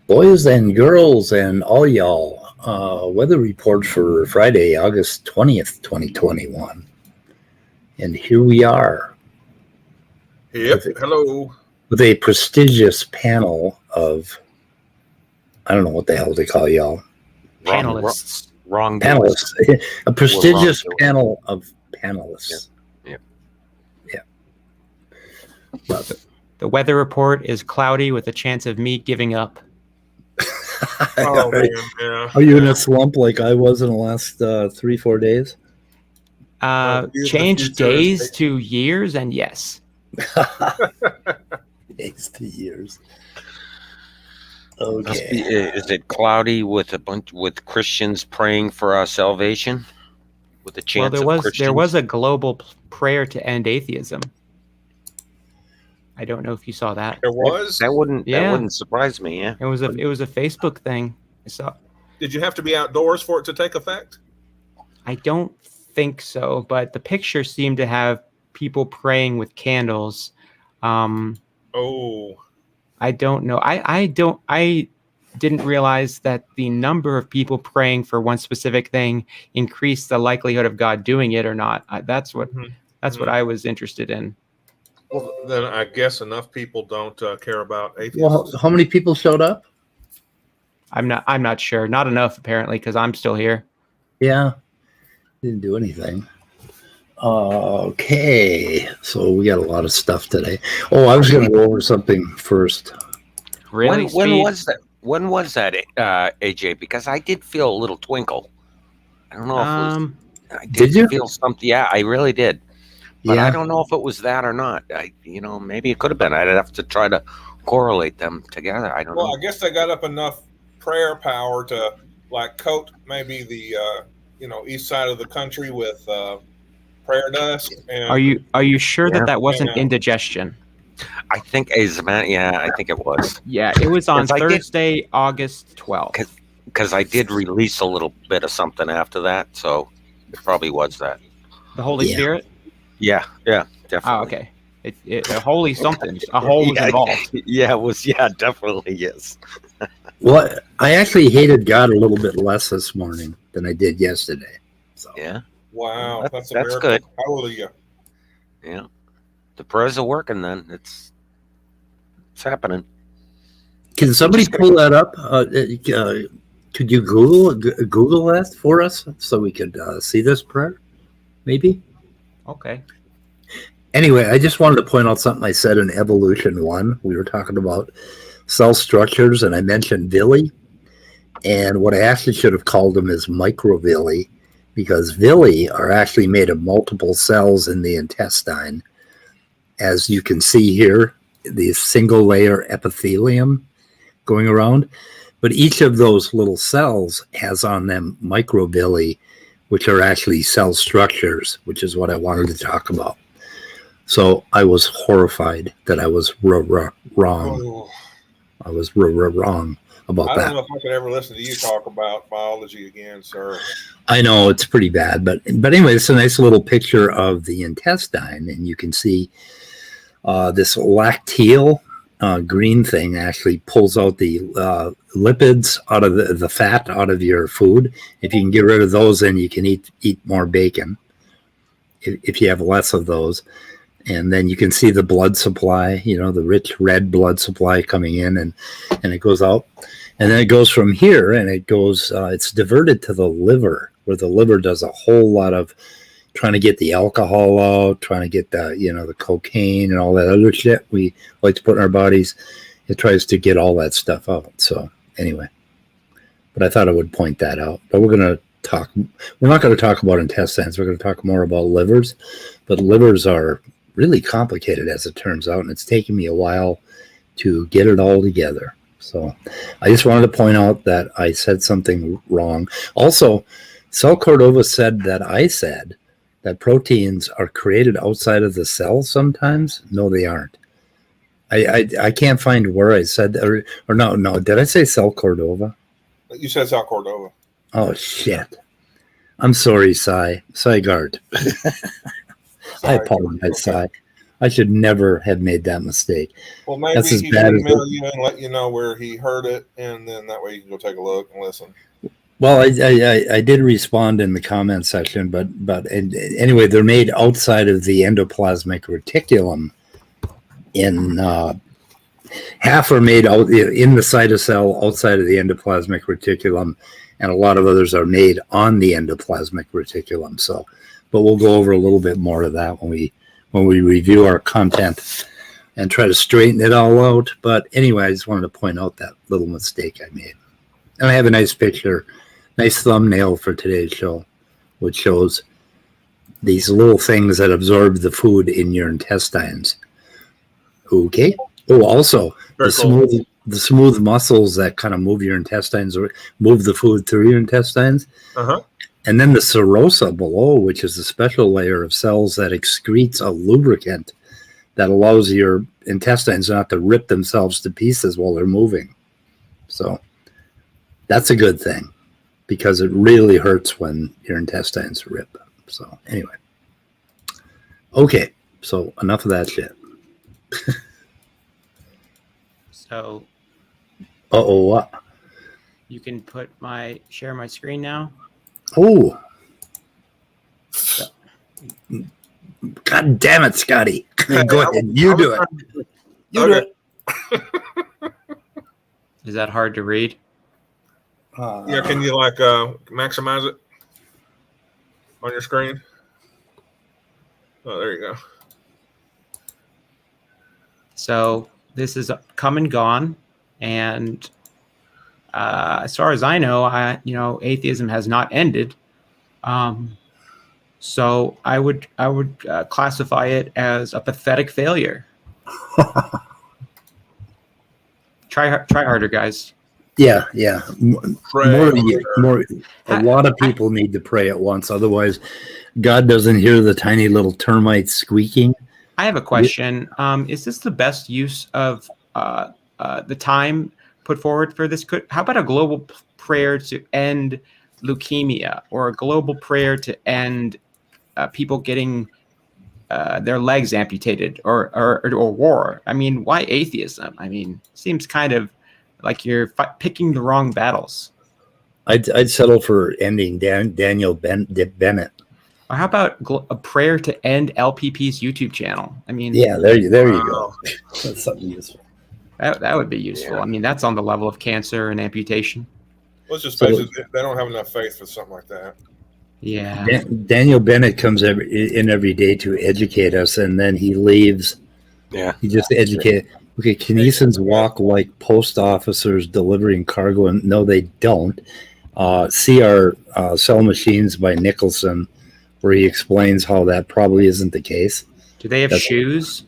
Boys and girls and all y'all, weather report for Friday, August 20th, 2021. And here we are. Yep, hello. With a prestigious panel of, I don't know what the hell they call y'all. Panelists. Wrong. Panelists. A prestigious panel of panelists. Yep. Yeah. Love it. The weather report is cloudy with a chance of me giving up. Oh, man, yeah. Are you in a slump like I was in the last 3-4 days? Change days to years, and yes. Days to years. Must Okay. be, is it cloudy with Christians praying for our salvation? With a chance Well, of Christians? there was a global prayer to end atheism. I don't know if you saw that. There was? That wouldn't surprise me. Yeah. It was a Facebook thing. I saw. Did you have to be outdoors for it to take effect? I don't think so, but the picture seemed to have people praying with candles. Oh. I don't know. I didn't realize that the number of people praying for one specific thing increased the likelihood of God doing it or not. That's what I was interested in. Well, then I guess enough people don't care about atheists. Well, how many people showed up? I'm not sure. Not enough, apparently, because I'm still here. Yeah. Didn't do anything. Okay. So we got a lot of stuff today. Oh, I was going to go over something first. Really? When was that? When was that, AJ? Because I did feel a little twinkle. I don't know if it was. I Did you feel something? Yeah, I really did. But yeah. I don't know if it was that or not. Maybe it could have been. I'd have to try to correlate them together. I don't know. Well, I guess they got up enough prayer power to coat maybe the east side of the country with prayer dust. And Are you sure that wasn't indigestion? I think I think it was. Yeah, it was on Thursday, August 12th. Because I did release a little bit of something after that, so it probably was that. The Holy Spirit? Yeah, definitely. Oh, okay. A holy something. A hole was involved. Yeah, it was. Yeah, definitely, yes. Well, I actually hated God a little bit less this morning than I did yesterday. So. Yeah. Wow, that's good. Hallelujah. Yeah. The prayers are working then. It's happening. Can somebody pull that up? Could you Google that for us so we could see this prayer? Maybe? Okay. Anyway, I just wanted to point out something I said in Evolution 1. We were talking about cell structures, and I mentioned villi. And what I actually should have called them is microvilli, because villi are actually made of multiple cells in the intestine. As you can see here, the single layer epithelium going around. But each of those little cells has on them microvilli, which are actually cell structures, which is what I wanted to talk about. So I was horrified that I was wrong. Oh. I was wrong about that. I don't know if I could ever listen to you talk about biology again, sir. I know it's pretty bad, but anyway, it's a nice little picture of the intestine, and you can see this lacteal green thing actually pulls out the lipids out of the fat out of your food. If you can get rid of those, then you can eat more bacon. If you have less of those. And then you can see the blood supply, the rich red blood supply coming in, and it goes out. And then it goes from here, and it goes, it's diverted to the liver, where the liver does a whole lot of trying to get the alcohol out, trying to get the, the cocaine and all that other shit we like to put in our bodies. It tries to get all that stuff out. So anyway, but I thought I would point that out. But we're not going to talk about intestines. We're going to talk more about livers, but livers are really complicated as it turns out, and it's taken me a while to get it all together. So I just wanted to point out that I said something wrong. Also, Cell Cordova said that I said that proteins are created outside of the cell sometimes. No, they aren't. I can't find where I said that, or no. Did I say Cell Cordova? You said South Cordova. Oh, shit. I'm sorry, Gard. I apologize, Cy. I should never have made that mistake. Well, maybe That's as he bad should as email you and let you know where he heard it, and then that way you can go take a look and listen. Well, I did respond in the comment section, but anyway, they're made outside of the endoplasmic reticulum. In half are made out in the cytocell outside of the endoplasmic reticulum, and a lot of others are made on the endoplasmic reticulum. So, but we'll go over a little bit more of that when we review our content and try to straighten it all out. But anyway, I just wanted to point out that little mistake I made. And I have a nice picture, nice thumbnail for today's show, which shows these little things that absorb the food in your intestines. Okay. Oh, also the smooth muscles that kind of move your intestines or move the food through your intestines. Uh-huh. And then the serosa below, which is a special layer of cells that excretes a lubricant that allows your intestines not to rip themselves to pieces while they're moving. So that's a good thing because it really hurts when your intestines rip. So anyway. Okay. So enough of that shit. So what? you can share my screen now. Oh. God damn it, Scotty. Go ahead. You do it. You do it. Is that hard to read? Yeah, can you maximize it on your screen? Oh, there you go. So this is come and gone, and as far as I know, atheism has not ended. So I would classify it as a pathetic failure. Try harder, guys. Yeah. Pray. More. A lot of people need to pray at once. Otherwise, God doesn't hear the tiny little termites squeaking. I have a question. Is this the best use of the time put forward for this? How about a global prayer to end leukemia, or a global prayer to end people getting their legs amputated, or war? I mean, why atheism? I mean, seems kind of like you're picking the wrong battles. I'd settle for ending Daniel Bennett. Or how about a prayer to end LPP's YouTube channel? I mean, yeah, there you go. That's something useful. That would be useful. Yeah. I mean, that's on the level of cancer and amputation. Let's just face it, they don't have enough faith for something like that. Yeah. Daniel Bennett comes every day to educate us, and then he leaves. Yeah. He just educates. Okay, Kenesans walk like post officers delivering cargo, and no, they don't. See our Cell Machines by Nicholson, where he explains how that probably isn't the case. Do they have shoes?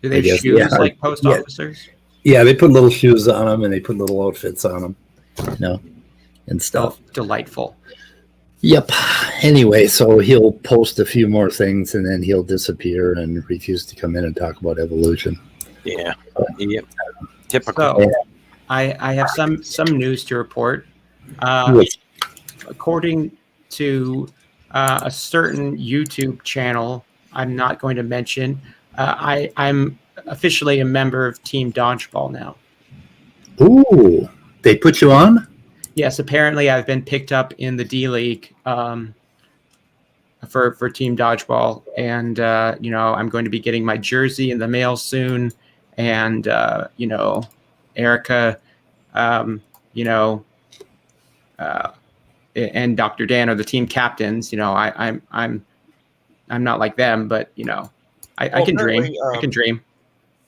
Do they I have guess, shoes yeah. like post officers? Yeah, they put little shoes on them, and they put little outfits on them, and stuff. Oh, delightful. Yep. Anyway, so he'll post a few more things, and then he'll disappear and refuse to come in and talk about evolution. Yeah. Yep. Typical. So, I have some news to report. According to a certain YouTube channel I'm not going to mention, I'm officially a member of Team Dodgeball now. Ooh, they put you on? Yes, apparently I've been picked up in the D League for Team Dodgeball, and I'm going to be getting my jersey in the mail soon, and Erica, and Dr. Dan are the team captains. I'm not like them, but I can dream. Apparently, I can dream.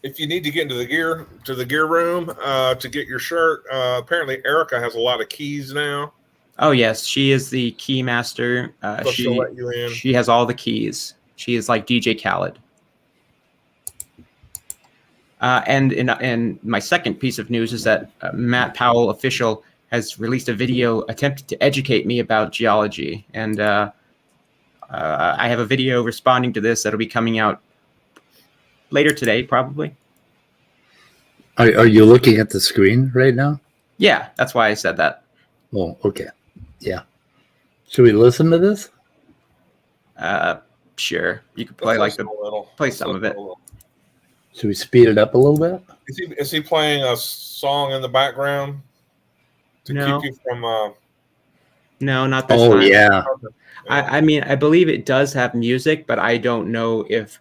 if you need to get into the gear room to get your shirt, apparently Erica has a lot of keys now. Oh yes, she is the key master. So she'll let you in. She has all the keys. She is like DJ Khaled. And in my second piece of news is that Matt Powell, official, has released a video attempting to educate me about geology, and I have a video responding to this that'll be coming out later today, probably. Are you looking at the screen right now? Yeah, that's why I said that. Oh, okay. Yeah. Should we listen to this? Sure. You could play play some of it. Should we speed it up a little bit? Is he playing a song in the background to keep you from? No, not this time. Oh yeah. I mean, I believe it does have music, but I don't know if.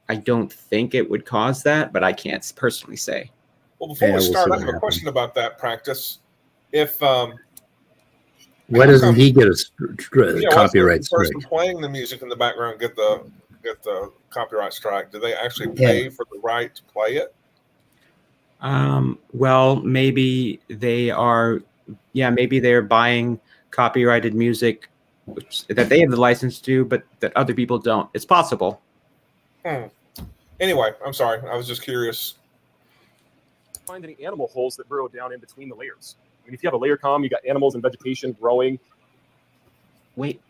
I don't think it would cause that, but I can't personally say. Well, before we start, I have a question about that practice. If why doesn't he get a copyright strike? The person playing the music in the background get the copyright strike? Do they actually pay for the right to play it? Well, maybe they are. Yeah, maybe they're buying copyrighted music that they have the license to, but that other people don't. It's possible. Anyway, I'm sorry. I was just curious. Find any animal holes that burrow down in between the layers. I mean, if you have a layer column, you got animals and vegetation growing. Wait,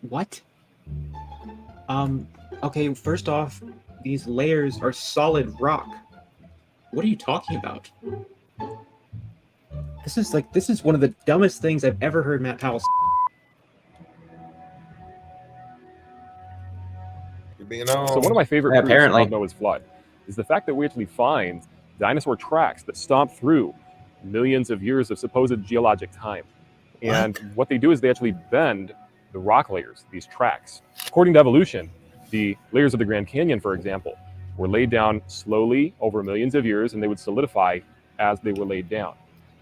what? Okay, first off, these layers are solid rock. What are you talking about? This is one of the dumbest things I've ever heard Matt Powell say. So one of my favorite proofs of Noah's flood is the fact that we actually find dinosaur tracks that stomp through millions of years of supposed geologic time. And what they do is they actually bend the rock layers, these tracks. According to evolution, the layers of the Grand Canyon, for example, were laid down slowly over millions of years, and they would solidify as they were laid down.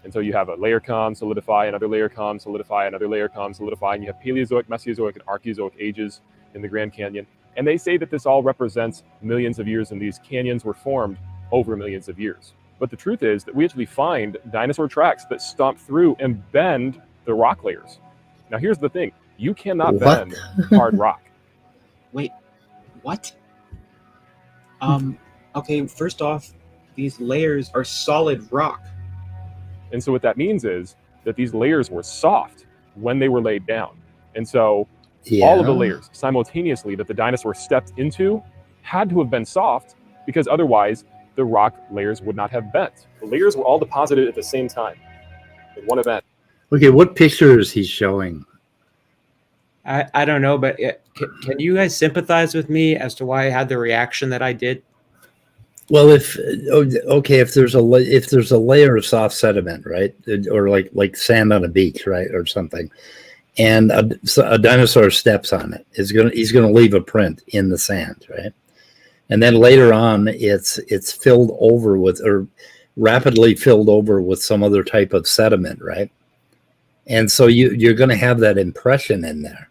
And so you have a layer come, solidify, another layer come, solidify, another layer come, solidify, and you have Paleozoic, Mesozoic, and Archaeozoic ages in the Grand Canyon. And they say that this all represents millions of years, and these canyons were formed over millions of years. But the truth is that we actually find dinosaur tracks that stomp through and bend the rock layers. Now, here's the thing. You cannot bend hard rock. Wait, what? Okay, first off, these layers are solid rock. And so what that means is that these layers were soft when they were laid down. And so all of the layers simultaneously that the dinosaur stepped into had to have been soft, because otherwise the rock layers would not have bent. The layers were all deposited at the same time in one event. Okay, what picture is he showing? I don't know, but can you guys sympathize with me as to why I had the reaction that I did? Well, if there's a layer of soft sediment, right, or like sand on a beach, right, or something, and a dinosaur steps on it, he's gonna leave a print in the sand, right, and then later on it's filled over with, or rapidly filled over with, some other type of sediment, right, and so you're going to have that impression in there,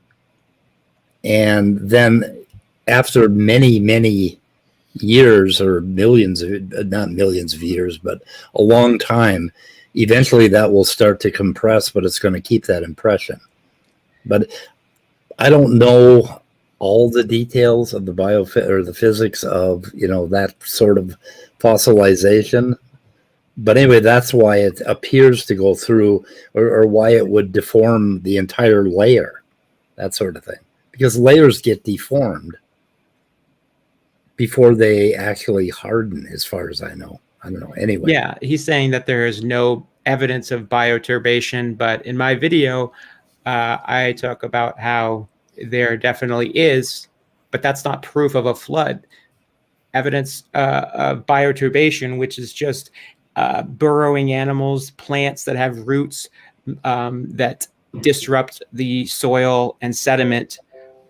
and then after many years, or not millions of years, but a long time, eventually that will start to compress, but it's going to keep that impression. But I don't know all the details of the physics of, that sort of fossilization. But anyway, that's why it appears to go through, or why it would deform the entire layer, that sort of thing, because layers get deformed before they actually harden, as far as I know. I don't know. Anyway. Yeah, he's saying that there is no evidence of bioturbation, but in my video, I talk about how there definitely is, but that's not proof of a flood. Evidence of bioturbation, which is just burrowing animals, plants that have roots that disrupt the soil and sediment,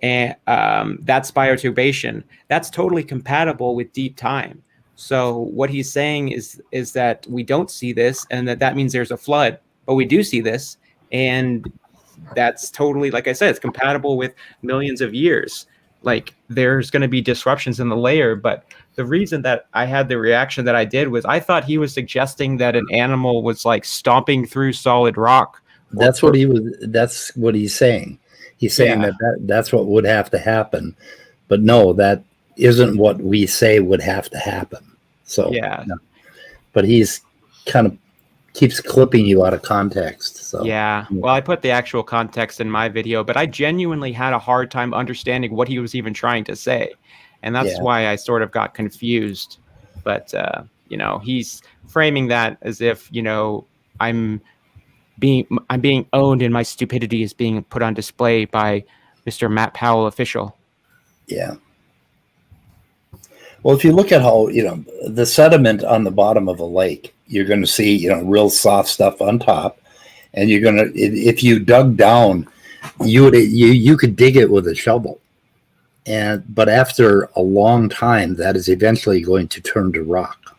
and that's bioturbation. That's totally compatible with deep time. So what he's saying is that we don't see this, and that means there's a flood, but we do see this, and that's totally, like I said, it's compatible with millions of years. like there's going to be disruptions in the layer. But the reason that I had the reaction that I did was I thought he was suggesting that an animal was like stomping through solid rock. That's what he's saying. He's saying that's what would have to happen. But no, that isn't what we say would have to happen. So no. But he's kind of keeps clipping you out of context. So well, I put the actual context in my video, but I genuinely had a hard time understanding what he was even trying to say, and that's why I sort of got confused. But you know, he's framing that as if, you know, I'm being owned and my stupidity is being put on display by Mr. Matt Powell official. Yeah. Well, if you look at how, you know, the sediment on the bottom of a lake, you're going to see, you know, real soft stuff on top, and you're going to, if you dug down, you could dig it with a shovel, but after a long time, that is eventually going to turn to rock.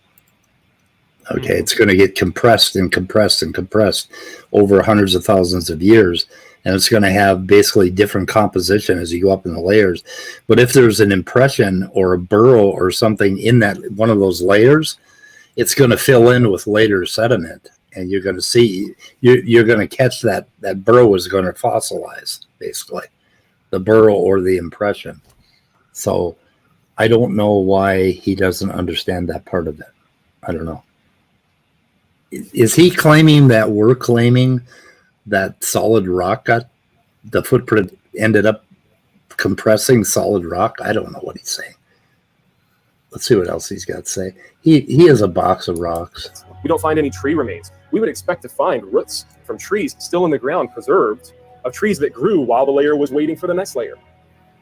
Okay, it's going to get compressed and compressed and compressed over hundreds of thousands of years. And it's going to have basically different composition as you go up in the layers. But if there's an impression or a burrow or something in that one of those layers, it's going to fill in with later sediment. And you're going to see, you're going to catch that burrow is going to fossilize, basically, the burrow or the impression. So I don't know why he doesn't understand that part of it. I don't know. Is he claiming that we're claiming that solid rock got, the footprint ended up compressing solid rock? I don't know what he's saying. Let's see what else he's got to say. He has a box of rocks. We don't find any tree remains. We would expect to find roots from trees still in the ground, preserved, of trees that grew while the layer was waiting for the next layer.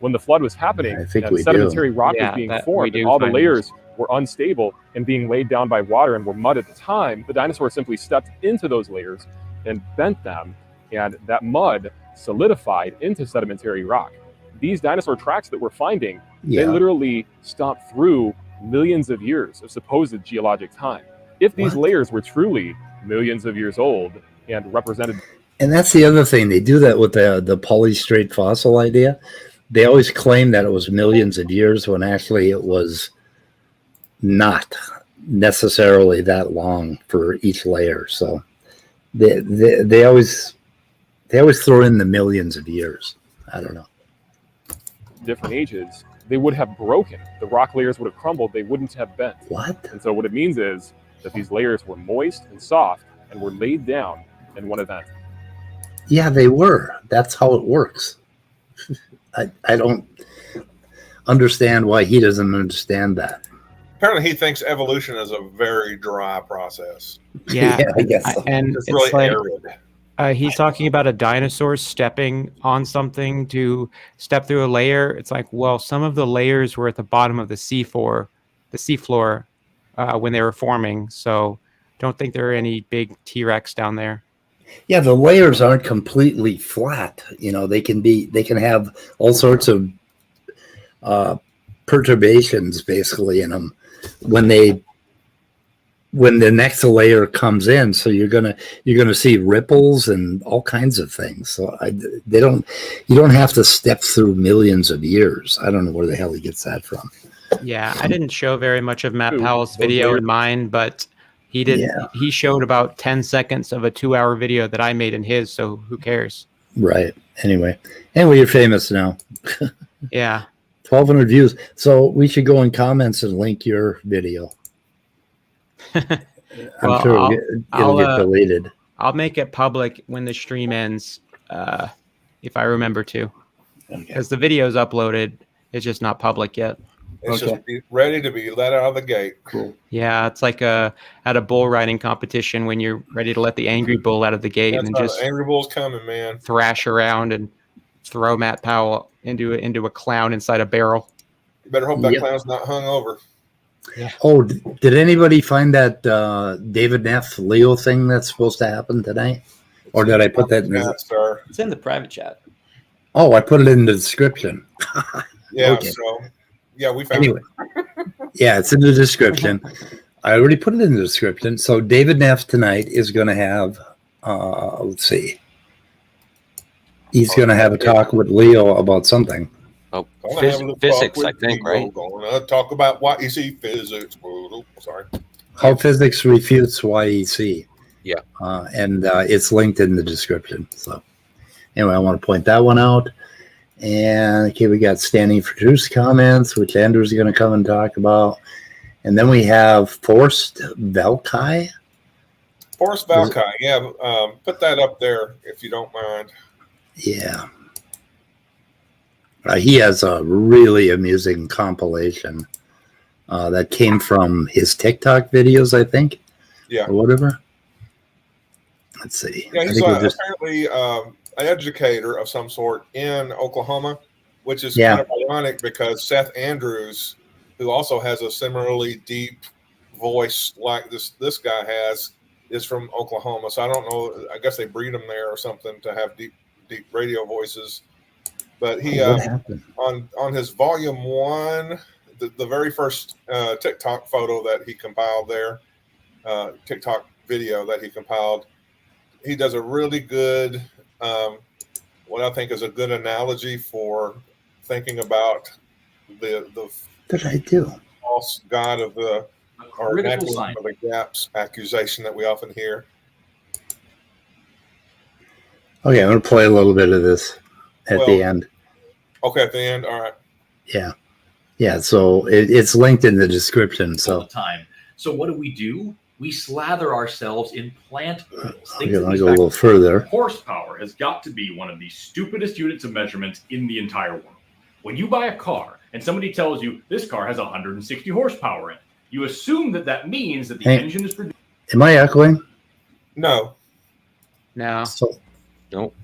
When the flood was happening, and sedimentary rock was being formed, and all the layers were unstable and being laid down by water and were mud at the time, the dinosaurs simply stepped into those layers and bent them, and that mud solidified into sedimentary rock. These dinosaur tracks that we're finding, they literally stomped through millions of years of supposed geologic time. If these layers were truly millions of years old and represented... And that's the other thing. They do that with the polystrate fossil idea. They always claim that it was millions of years when actually it was not necessarily that long for each layer. So they always throw in the millions of years. I don't know. Different ages, they would have broken. The rock layers would have crumbled. They wouldn't have bent. What? And so what it means is that these layers were moist and soft and were laid down in one event. Yeah, they were. That's how it works. I don't understand why he doesn't understand that. Apparently he thinks evolution is a very dry process. Yeah, I guess so. And it's really like, arid. He's talking about a dinosaur stepping on something to step through a layer. It's like, well, some of the layers were at the bottom of the seafloor when they were forming. So don't think there are any big T-Rex down there. Yeah, the layers aren't completely flat. You know, they can have all sorts of perturbations basically in them when the next layer comes in. So you're gonna see ripples and all kinds of things. So you don't have to step through millions of years. I don't know where the hell he gets that from. Yeah, I didn't show very much of Matt Powell's video in mine, but he did. Yeah. He showed about 10 seconds of a 2-hour video that I made in his. So who cares? Right. Anyway, you're famous now. Yeah. 1,200 views. So we should go in comments and link your video. I'm sure it'll get deleted. I'll make it public when the stream ends, if I remember to. Because the video is uploaded. It's just not public yet. It's just ready to be let out of the gate. Cool. Yeah, it's like at a bull riding competition when you're ready to let the angry bull out of the gate. That's and just the angry bull's coming, man. Thrash around and throw Matt Powell into a clown inside a barrel. You better hope that clown's not hung over. Yeah. Oh, did anybody find that David Neff Leo thing that's supposed to happen today? Or did I put that in the... It's in the private chat. Oh, I put it in the description. Yeah, okay. So... Yeah, we found it. Yeah, it's in the description. I already put it in the description. So David Neff tonight is going to have, let's see. He's going to have a talk with Leo about something. Oh, physics, I think, right? Gonna talk about YEC physics. Sorry. How physics refutes YEC. Yeah. And it's linked in the description. So anyway, I want to point that one out. And okay, we got standing for truth comments, which Andrew's going to come and talk about. And then we have Forced Valkai. Forrest Valkai, yeah. Put that up there if you don't mind. Yeah. He has a really amusing compilation that came from his TikTok videos, I think. Yeah. Or whatever. Let's see. Yeah, he's apparently an educator of some sort in Oklahoma, which is kind of ironic because Seth Andrews, who also has a similarly deep voice like this guy has, is from Oklahoma. So I don't know. I guess they breed them there or something to have deep radio voices. But he on his volume 1, the very first TikTok photo that he compiled there, TikTok video that he compiled, he does a really good, what I think is a good analogy for thinking about the false god of the or natural of the gaps accusation that we often hear. Okay, I'm going to play a little bit of this at the end. Okay, at the end. All right. Yeah. Yeah, so it's linked in the description. So all the time. So what do? We slather ourselves in plant oils. Okay, I'll go a little further. Horsepower has got to be one of the stupidest units of measurement in the entire world. When you buy a car and somebody tells you this car has 160 horsepower in it, you assume that means that the engine is producing. Am I echoing? No. So, nope.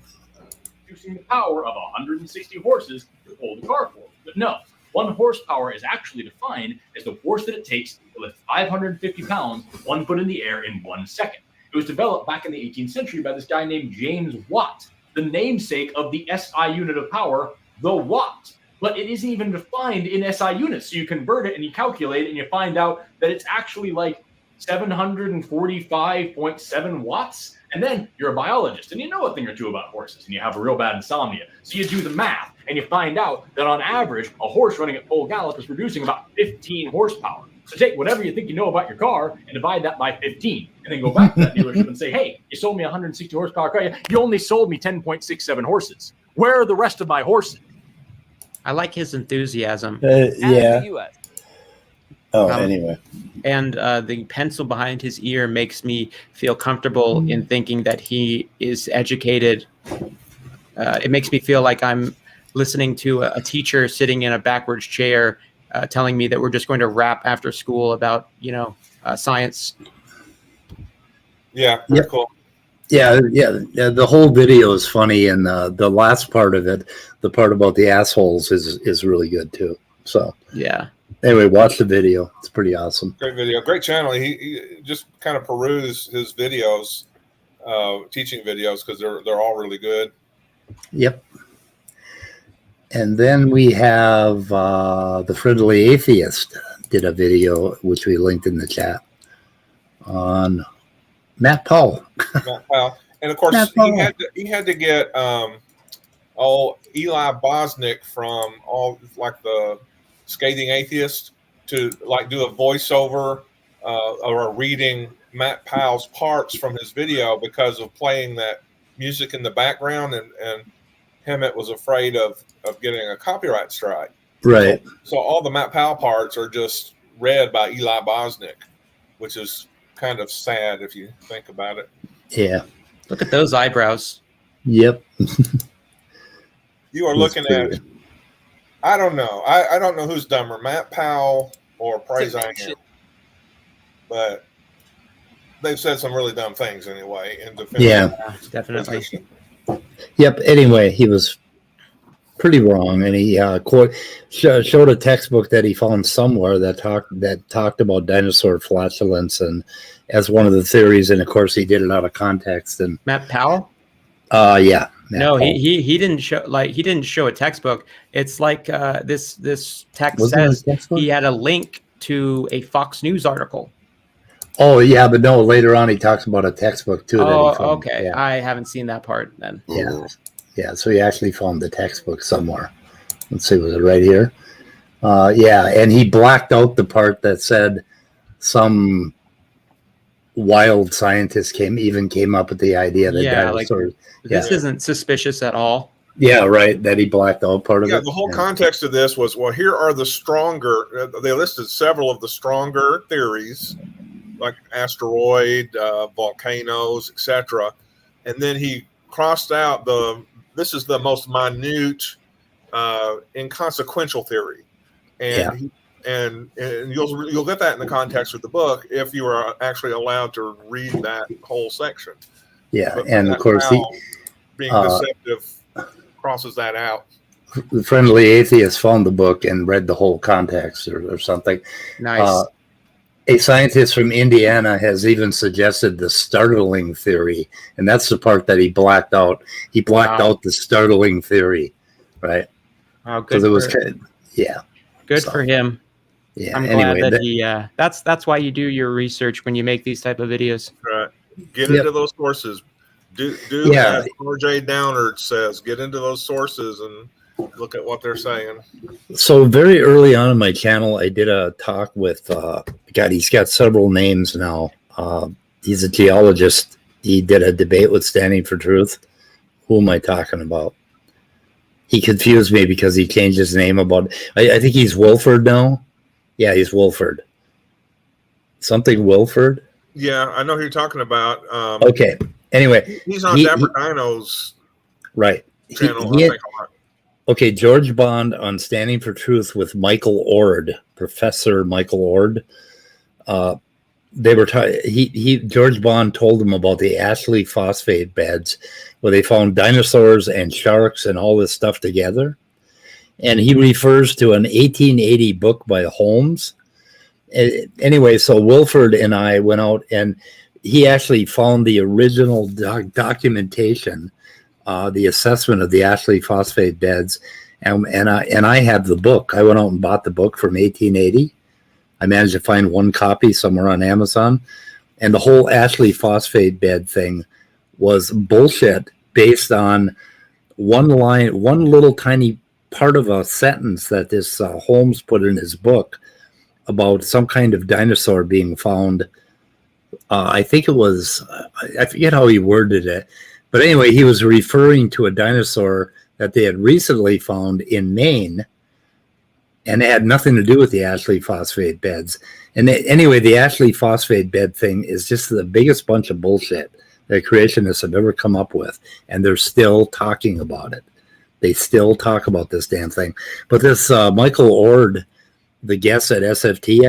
Producing the power of 160 horses to pull the car forward. But no, 1 horsepower is actually defined as the force that it takes to lift 550 pounds 1 foot in the air in 1 second. It was developed back in the 18th century by this guy named James Watt, the namesake of the SI unit of power, the watt. But it isn't even defined in SI units. So you convert it and you calculate it and you find out that it's actually like 745.7 watts. And then you're a biologist and you know a thing or two about horses and you have a real bad insomnia. So you do the math and you find out that on average, a horse running at full gallop is producing about 15 horsepower. So take whatever you think you know about your car and divide that by 15 and then go back to that dealership and say, hey, you sold me a 160 horsepower car. You only sold me 10.67 horses. Where are the rest of my horses? I like his enthusiasm. Yeah. Anyway. And the pencil behind his ear makes me feel comfortable in thinking that he is educated. It makes me feel like I'm listening to a teacher sitting in a backwards chair telling me that we're just going to rap after school about, science. Yeah, very cool. Yeah. The whole video is funny, and the last part of it, the part about the assholes, is really good too. So yeah. Anyway, watch the video. It's pretty awesome. Great video, great channel. He just kind of peruse his videos, teaching videos, because they're all really good. Yep. And then we have the Friendly Atheist did a video, which we linked in the chat, on Matt Powell. Matt Powell. And of course, he had to get Eli Bosnick from the Scathing Atheist to do a voiceover or reading Matt Powell's parts from his video because of playing that music in the background, and Hemet was afraid of getting a copyright strike. Right. So all the Matt Powell parts are just read by Eli Bosnick, which is kind of sad if you think about it. Yeah. Look at those eyebrows. Yep. You are looking at, I don't know. I don't know who's dumber, Matt Powell or Praise I Am. But they've said some really dumb things anyway. Yeah, definitely. Yep. Anyway, he was pretty wrong, and he showed a textbook that he found somewhere that talked about dinosaur flatulence and as one of the theories, and of course he did it out of context. And Matt Powell? Yeah. No, he didn't show a textbook. It's like this text says he had a link to a Fox News article. Oh yeah, but no. Later on, he talks about a textbook too. Oh, okay. Yeah. I haven't seen that part then. Yeah. So he actually found the textbook somewhere. Let's see, was it right here? Yeah, and he blacked out the part that said some wild scientist came up with the idea that dinosaurs. This isn't suspicious at all. Yeah, right. That he blacked out part of it. Yeah, the whole context of this was, well, here are the stronger. They listed several of the stronger theories, like asteroid, volcanoes, etc. And then he crossed out this is the most minute, inconsequential theory, and you'll get that in the context of the book if you are actually allowed to read that whole section. Yeah, and of course being deceptive crosses that out. The friendly atheist found the book and read the whole context or something. Nice. A scientist from Indiana has even suggested the startling theory, and that's the part that he blacked out. He blacked out the startling theory, right? Oh, good. Good for him. Yeah. I'm glad that he. That's why you do your research when you make these type of videos. Right. Get into those sources. Do as RJ Downard says. Get into those sources and look at what they're saying. So very early on in my channel, I did a talk with God. He's got several names now. He's a geologist. He did a debate with Standing for Truth. Who am I talking about? He confused me because he changed his name I think he's Wilford now. Yeah, he's Wilford. Something Wilford. Yeah, I know who you're talking about. Okay. Anyway, he's on Dapper Dino's channel. Okay, George Bond on Standing for Truth with Michael Ord, Professor Michael Ord. They were George Bond told them about the Ashley phosphate beds where they found dinosaurs and sharks and all this stuff together. And he refers to an 1880 book by Holmes. Anyway, so Wilford and I went out and he actually found the original documentation, the assessment of the Ashley phosphate beds, and I have the book. I went out and bought the book from 1880. I managed to find one copy somewhere on Amazon, and the whole Ashley phosphate bed thing was bullshit based on one little tiny part of a sentence that this Holmes put in his book about some kind of dinosaur being found. I think it was, I forget how he worded it, but anyway, he was referring to a dinosaur that they had recently found in Maine, and it had nothing to do with the Ashley phosphate beds. And anyway, the Ashley phosphate bed thing is just the biggest bunch of bullshit that creationists have ever come up with, and they're still talking about it. They still talk about this damn thing. But this Michael Ord, the guest at SFT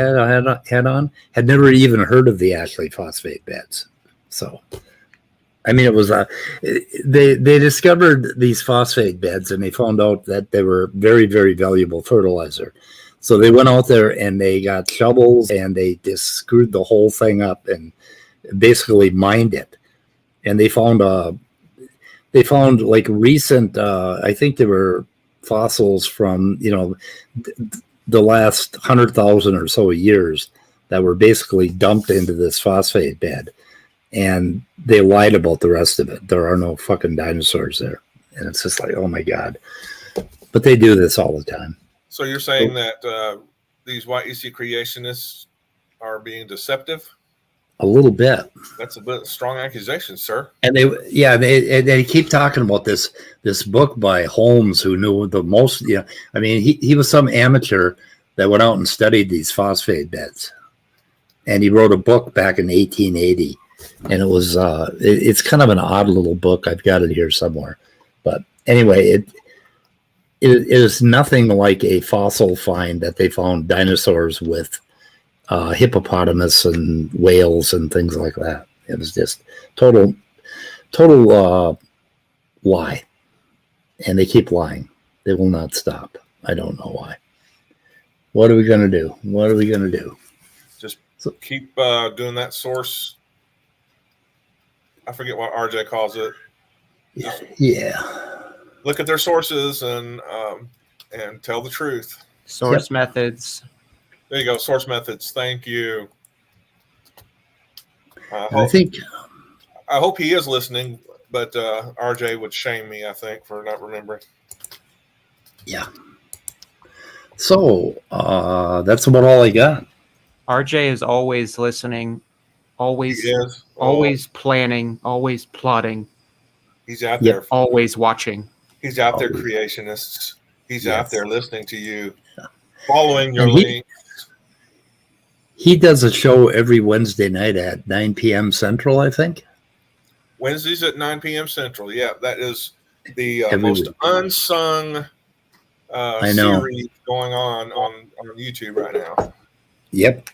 had never even heard of the Ashley phosphate beds. So, I mean, it was they discovered these phosphate beds and they found out that they were very, very valuable fertilizer. So they went out there and they got shovels and they just screwed the whole thing up and basically mined it. And they found like recent, I think there were fossils from, the last 100,000 or so years that were basically dumped into this phosphate bed, and they lied about the rest of it. There are no fucking dinosaurs there, and it's just like, oh my God. But they do this all the time. So you're saying that these YEC creationists are being deceptive? A little bit. That's a bit strong accusation, sir. And they keep talking about this book by Holmes, who knew the most. I mean, he was some amateur that went out and studied these phosphate beds, and he wrote a book back in 1880, and it was it's kind of an odd little book. I've got it here somewhere, but anyway, it is nothing like a fossil find that they found dinosaurs with. Hippopotamus and whales and things like that. It was just total lie, and they keep lying. They will not stop. I don't know why. What are we going to do? Just keep doing that source. I forget what RJ calls it. Yeah. Look at their sources and tell the truth. Source methods. There you go. Source methods. Thank you. I hope he is listening, but RJ would shame me, I think, for not remembering. Yeah. So that's about all I got. RJ is always listening, always planning, always plotting. He's out there. Always watching. He's out there, creationists. He's out there listening to you, following your link. He does a show every Wednesday night at 9 p.m. Central, I think. Wednesdays at 9 p.m. Central. Yeah, that is the most unsung series going on YouTube right now. Yep.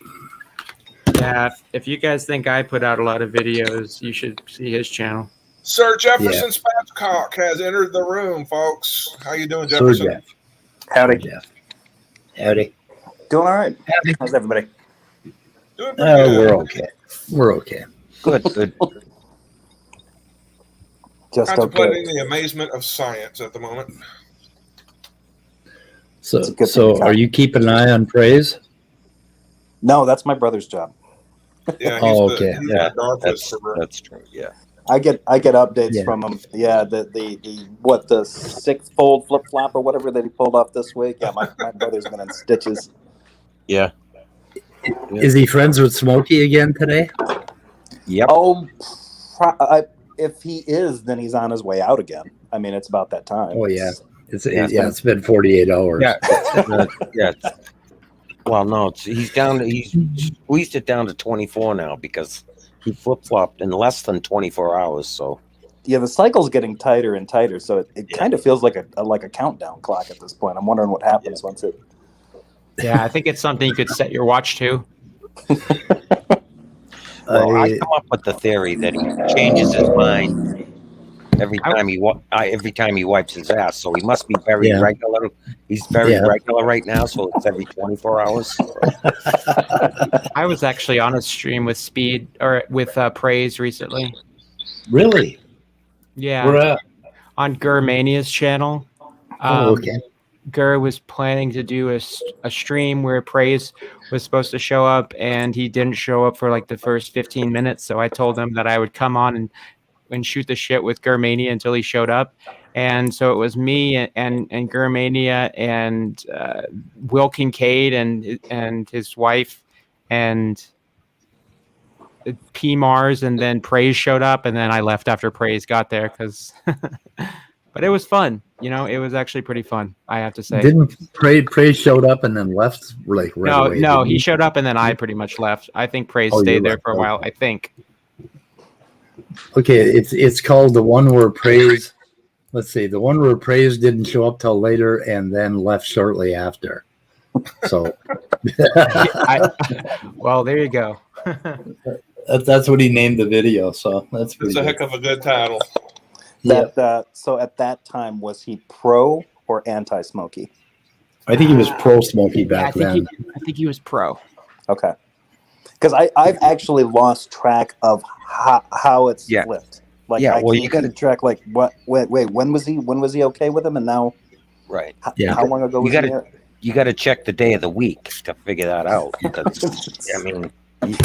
Yeah, if you guys think I put out a lot of videos, you should see his channel. Sir Jefferson Spatchcock has entered the room, folks. How you doing, Jefferson? Sir Jeff. Howdy. Jeff. Howdy. Doing all right. How's everybody? Doing pretty good. We're okay. We're okay. Good, good. Just contemplating the amazement of science at the moment. So are you keeping an eye on praise? No, that's my brother's job. Yeah. That's true. Yeah. I get updates from him. Yeah, the six-fold flip-flop or whatever that he pulled off this week. Yeah, my brother's been in stitches. Yeah. Is he friends with Smokey again today? Yep. Oh, if he is, then he's on his way out again. I mean, it's about that time. Oh yeah, it's been 48 hours. Yeah. Well, no, he's down. He's squeezed it down to 24 now because he flip-flopped in less than 24 hours. So yeah, the cycle's getting tighter and tighter. So it kind of feels like a countdown clock at this point. I'm wondering what happens once it. Yeah, I think it's something you could set your watch to. Well, I come up with the theory that he changes his mind every time he wipes his ass. So he must be very regular. He's very regular right now, so it's every 24 hours. I was actually on a stream with Praise recently. Really? Yeah. Where at? On Gurmania's channel. Okay. Gur was planning to do a stream where Praise was supposed to show up, and he didn't show up for like the first 15 minutes. So I told him that I would come on and shoot the shit with Gurmania until he showed up. And so it was me and Gurmania and Will Kincaid and his wife and P Mars, and then Praise showed up, and then I left after Praise got there because. But it was fun. It was actually pretty fun, I have to say. Didn't Praise showed up and then left right away? No, he showed up and then I pretty much left. I think Praise stayed there for a while, I think. Okay, it's called the one where Praise. Let's see, the one where Praise didn't show up till later and then left shortly after. So, well, there you go. That's what he named the video. So that's a heck of a good title. So at that time, was he pro or anti-Smokey? I think he was pro Smokey back then. I think he was pro. Okay. Because I've actually lost track of how it's flipped. Like, you got to track like what? Wait, when was he okay with him? And now, right? How long ago was he? You got to check the day of the week to figure that out. Because, I mean. If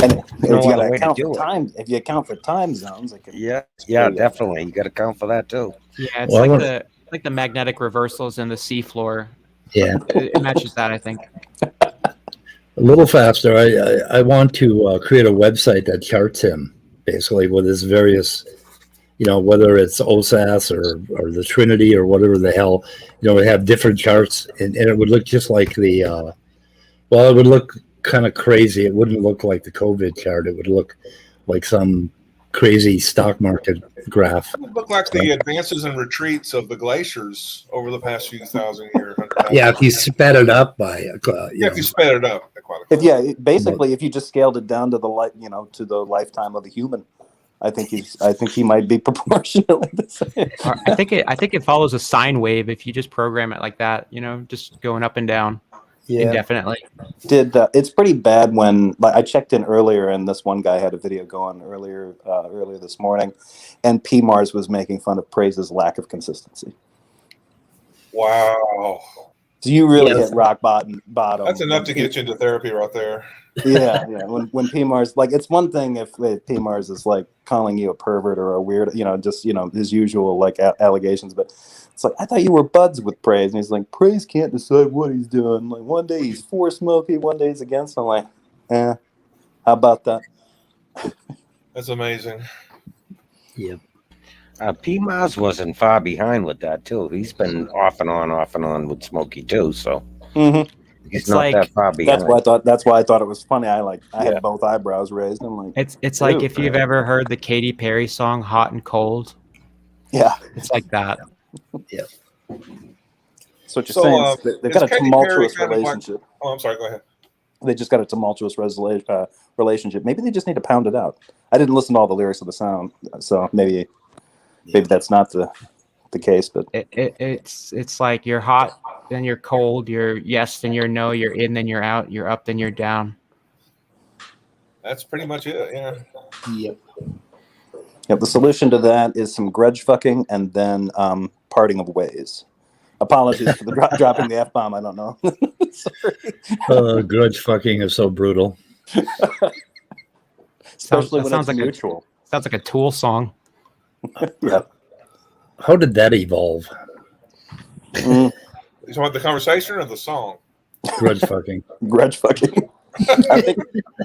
you account for time zones, definitely, you got to account for that too. Yeah, it's like the magnetic reversals in the seafloor. Yeah, it matches that, I think. A little faster. I want to create a website that charts him basically with his various, whether it's OSAS or the Trinity or whatever the hell, we have different charts, and it would look just like the. It would look kind of crazy. It wouldn't look like the COVID chart. It would look like some crazy stock market graph. It would look like the advances and retreats of the glaciers over the past few thousand years. Yeah, if you sped it up by if you sped it up. If you just scaled it down to the lifetime of the human, I think he might be proportionally the same. I think it follows a sine wave if you just program it like that, just going up and down. Yeah, indefinitely. It's pretty bad when I checked in earlier, and this one guy had a video going earlier this morning, and P Mars was making fun of Praise's lack of consistency. Wow! So you really hit rock bottom. That's enough to get you into therapy right there. Yeah. When PMARS, like, it's one thing if PMARS is like calling you a pervert or a weird, just his usual like allegations, but it's like, I thought you were buds with Praise, and he's like, Praise can't decide what he's doing. Like, one day he's for Smokey, one day he's against. I'm like, how about that? That's amazing. Yep. PMARS wasn't far behind with that too. He's been off and on with Smokey too. So he's not that far behind. That's why I thought it was funny. I had both eyebrows raised. I'm like, it's like if you've ever heard the Katy Perry song "Hot and Cold." Yeah, it's like that. Yeah. So what you're saying is they've got a tumultuous relationship. Oh, I'm sorry. Go ahead. They just got a tumultuous relationship. Maybe they just need to pound it out. I didn't listen to all the lyrics of the song, so maybe that's not the case. But it's like you're hot, then you're cold. You're yes, then you're no. You're in, then you're out. You're up, then you're down. That's pretty much it. Yeah. Yep. The solution to that is some grudge fucking and then parting of ways. Apologies for the dropping the F-bomb. I don't know. Sorry. Grudge fucking is so brutal. Especially when it's mutual. Sounds like a Tool song. Yeah. How did that evolve? You talking about the conversation or the song? Grudge fucking. Grudge fucking.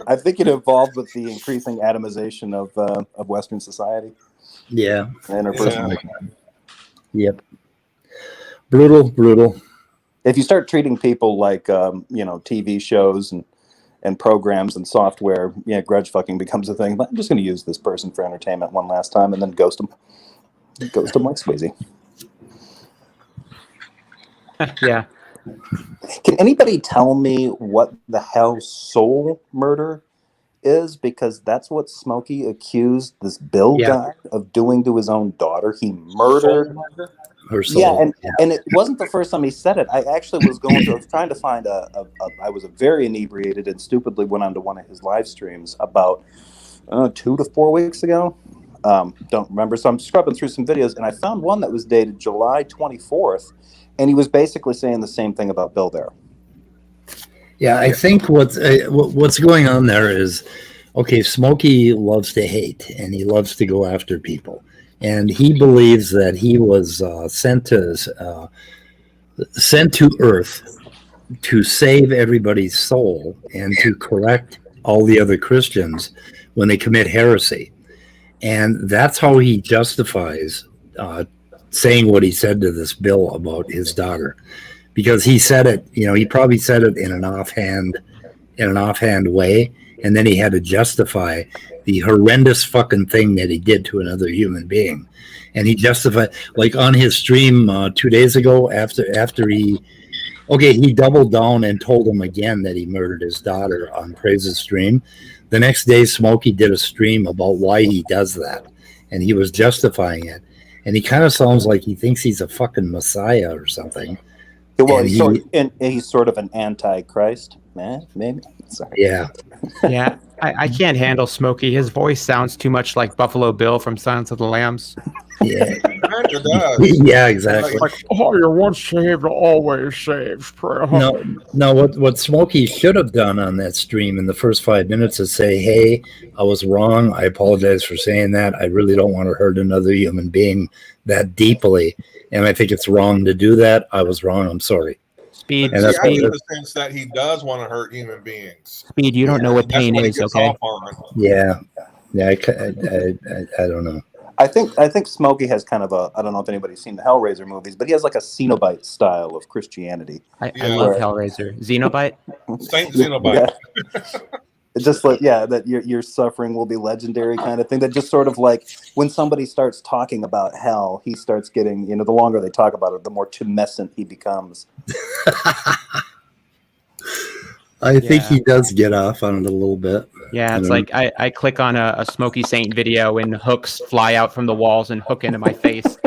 I think it evolved with the increasing atomization of Western society. Yeah. Interpersonal. Yep. Brutal. If you start treating people like TV shows and programs and software, grudge fucking becomes a thing. I'm just going to use this person for entertainment one last time and then ghost them. Ghost them like Swayze. Yeah. Can anybody tell me what the hell soul murder is? Because that's what Smokey accused this Bill guy of doing to his own daughter. He murdered her soul. Yeah, and it wasn't the first time he said it. I actually was trying to find I was very inebriated and stupidly went onto one of his live streams about 2 to 4 weeks ago. Don't remember. So I'm scrubbing through some videos and I found one that was dated July 24th. And he was basically saying the same thing about Bill there. Yeah, I think what's going on there is, okay, Smokey loves to hate and he loves to go after people. And he believes that he was sent to Earth to save everybody's soul and to correct all the other Christians when they commit heresy. And that's how he justifies saying what he said to this Bill about his daughter, because he said it, he probably said it in an offhand way, and then he had to justify the horrendous fucking thing that he did to another human being. And he justified, like on his stream 2 days ago, after he doubled down and told him again that he murdered his daughter on Praise's stream. The next day, Smokey did a stream about why he does that, and he was justifying it. And he kind of sounds like he thinks he's a fucking messiah or something. Well, he's sort of an anti-Christ, man, maybe. Sorry. Yeah. Yeah, I can't handle Smokey. His voice sounds too much like Buffalo Bill from Silence of the Lambs. Yeah. Yeah, exactly. Like, oh, you're once saved, always saved. No. What Smokey should have done on that stream in the first 5 minutes is say, "Hey, I was wrong. I apologize for saying that. I really don't want to hurt another human being that deeply, and I think it's wrong to do that. I was wrong. I'm sorry." Speed. And I get the sense that he does want to hurt human beings. Speed. You don't know what pain is, okay? Yeah. I don't know. I think Smokey has kind of I don't know if anybody's seen the Hellraiser movies, but he has like a Cenobite style of Christianity. I love Hellraiser. Cenobite? Saint Cenobite. Yeah. It's just like, that your suffering will be legendary kind of thing. That just sort of like when somebody starts talking about hell, he starts getting, the longer they talk about it, the more tumescent he becomes. I think he does get off on it a little bit. Yeah, it's like I click on a Smokey Saint video and hooks fly out from the walls and hook into my face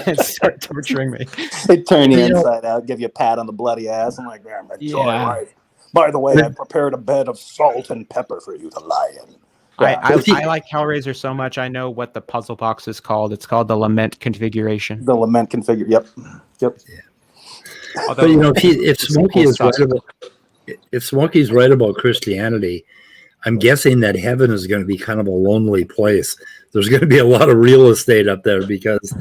and start torturing me. They turn you inside out, give you a pat on the bloody ass. I'm like, right. By the way, I prepared a bed of salt and pepper for you to lie in. I like Hellraiser so much. I know what the puzzle box is called. It's called the Lament Configuration. The Lament Configuration. Yep. Yeah. Although, if Smokey is right about, if Smokey's right about Christianity, I'm guessing that heaven is going to be kind of a lonely place. There's going to be a lot of real estate up there because,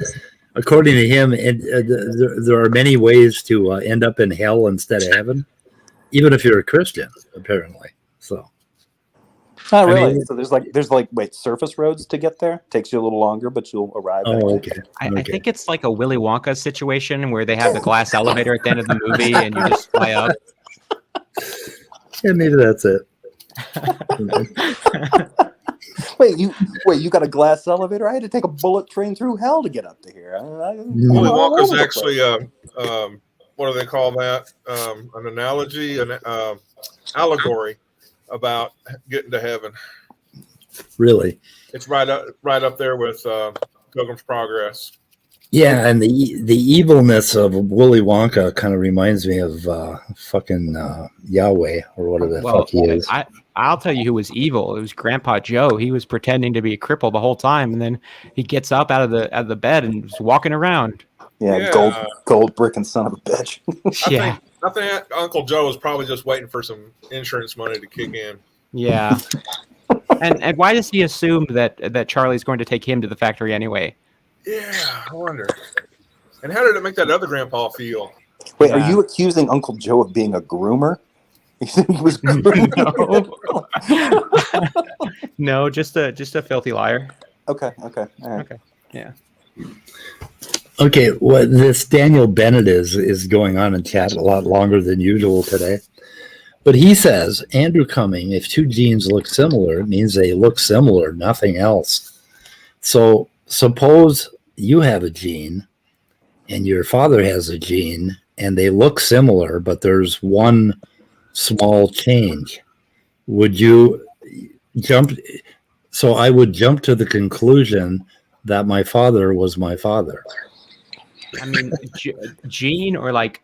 according to him, there are many ways to end up in hell instead of heaven, even if you're a Christian, apparently. So, not really. So there's like surface roads to get there. Takes you a little longer, but you'll arrive. Okay. I think it's like a Willy Wonka situation where they have the glass elevator at the end of the movie, and you just fly up. Yeah, maybe that's it. Wait, you got a glass elevator? I had to take a bullet train through hell to get up to here. Willy Wonka's actually what do they call that? An analogy, an allegory about getting to heaven. Really? It's right up there with Pilgrim's Progress. Yeah, and the evilness of Willy Wonka kind of reminds me of fucking Yahweh or whatever the fuck he is. I'll tell you who was evil. It was Grandpa Joe. He was pretending to be a cripple the whole time, and then he gets up out of the bed and was walking around. Yeah. Gold brick and son of a bitch. I think Uncle Joe was probably just waiting for some insurance money to kick in. Yeah. and why does he assume that Charlie's going to take him to the factory anyway? Yeah, I wonder. And how did it make that other grandpa feel? Wait, are you accusing Uncle Joe of being a groomer? You think he was grooming? No, just a filthy liar. Okay. All right. Okay. Yeah. Okay, what this Daniel Bennett is going on in chat a lot longer than usual today. But he says, Andrew Cumming, if two genes look similar, it means they look similar, nothing else. So suppose you have a gene and your father has a gene and they look similar, but there's one small change. Would you jump? So I would jump to the conclusion that my father was my father. I mean, gene or like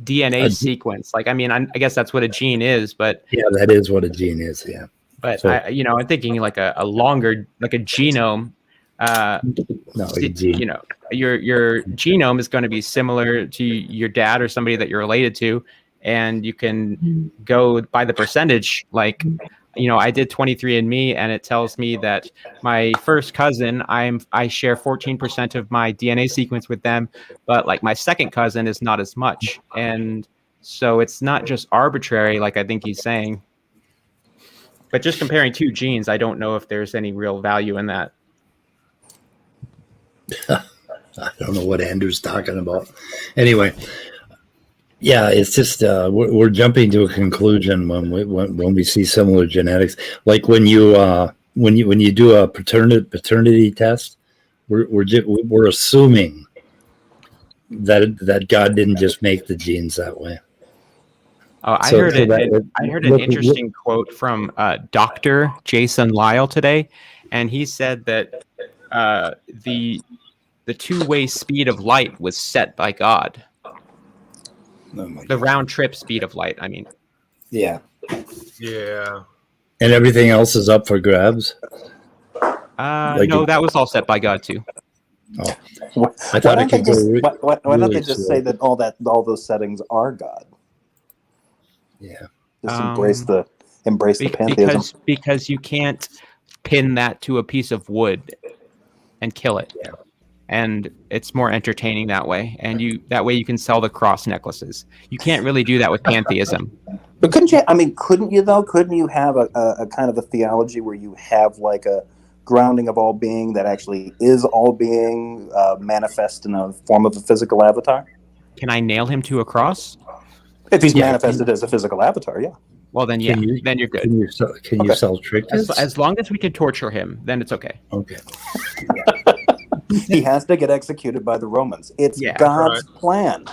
DNA sequence. Like, I mean, I guess that's what a gene is, but yeah, that is what a gene is. Yeah. But so, I'm thinking like a longer, like a genome. You know, your genome is going to be similar to your dad or somebody that you're related to, and you can go by the percentage. Like, I did 23andMe, and it tells me that my first cousin, I share 14% of my DNA sequence with them, but like my second cousin is not as much, and so it's not just arbitrary, like I think he's saying. But just comparing two genes, I don't know if there's any real value in that. I don't know what Andrew's talking about. Anyway, yeah, it's just we're jumping to a conclusion when we see similar genetics. Like when you do a paternity test, we're assuming that God didn't just make the genes that way. Oh, I heard an interesting quote from Dr. Jason Lisle today, and he said that the two-way speed of light was set by God. The round trip speed of light, I mean. Yeah. Yeah. And everything else is up for grabs? No, that was all set by God too. Oh. I thought it could go why don't they just say that all those settings are God? Yeah. Just embrace the pantheism. Because you can't pin that to a piece of wood and kill it. Yeah. And it's more entertaining that way. And that way you can sell the cross necklaces. You can't really do that with pantheism. But couldn't you though? Couldn't you have a kind of a theology where you have like a grounding of all being that actually is all being manifest in a form of a physical avatar? Can I nail him to a cross? If he's manifested as a physical avatar, yeah. Well, then, then you're good. Can you sell trinkets? As long as we can torture him, then it's okay. Okay. He has to get executed by the Romans. It's God's plan.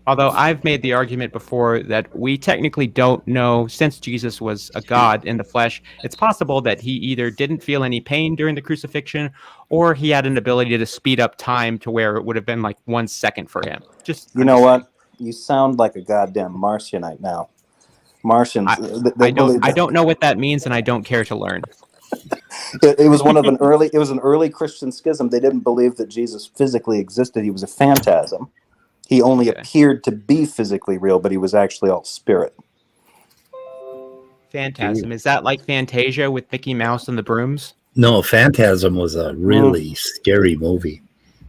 Although I've made the argument before that we technically don't know, since Jesus was a God in the flesh, it's possible that he either didn't feel any pain during the crucifixion, or he had an ability to speed up time to where it would have been like 1 second for him. You know what? You sound like a goddamn Marcionite now. Martians. I don't know what that means, and I don't care to learn. It was an early Christian schism. They didn't believe that Jesus physically existed. He was a phantasm. He only appeared to be physically real, but he was actually all spirit. Phantasm. Is that like Fantasia with Mickey Mouse and the brooms? No, Phantasm was a really scary movie.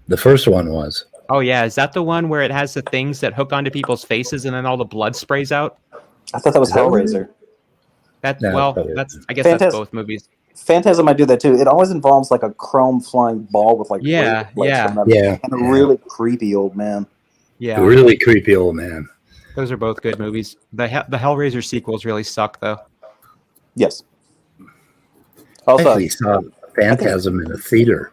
The first one was. Oh yeah, is that the one where it has the things that hook onto people's faces and then all the blood sprays out? I thought that was Hellraiser. That's I guess that's both movies. Phantasm, I do that too. It always involves like a chrome flying ball with like yeah, and a really creepy old man. Yeah, a really creepy old man. Those are both good movies. The Hellraiser sequels really suck though. Yes. Also, I actually saw Phantasm in a theater.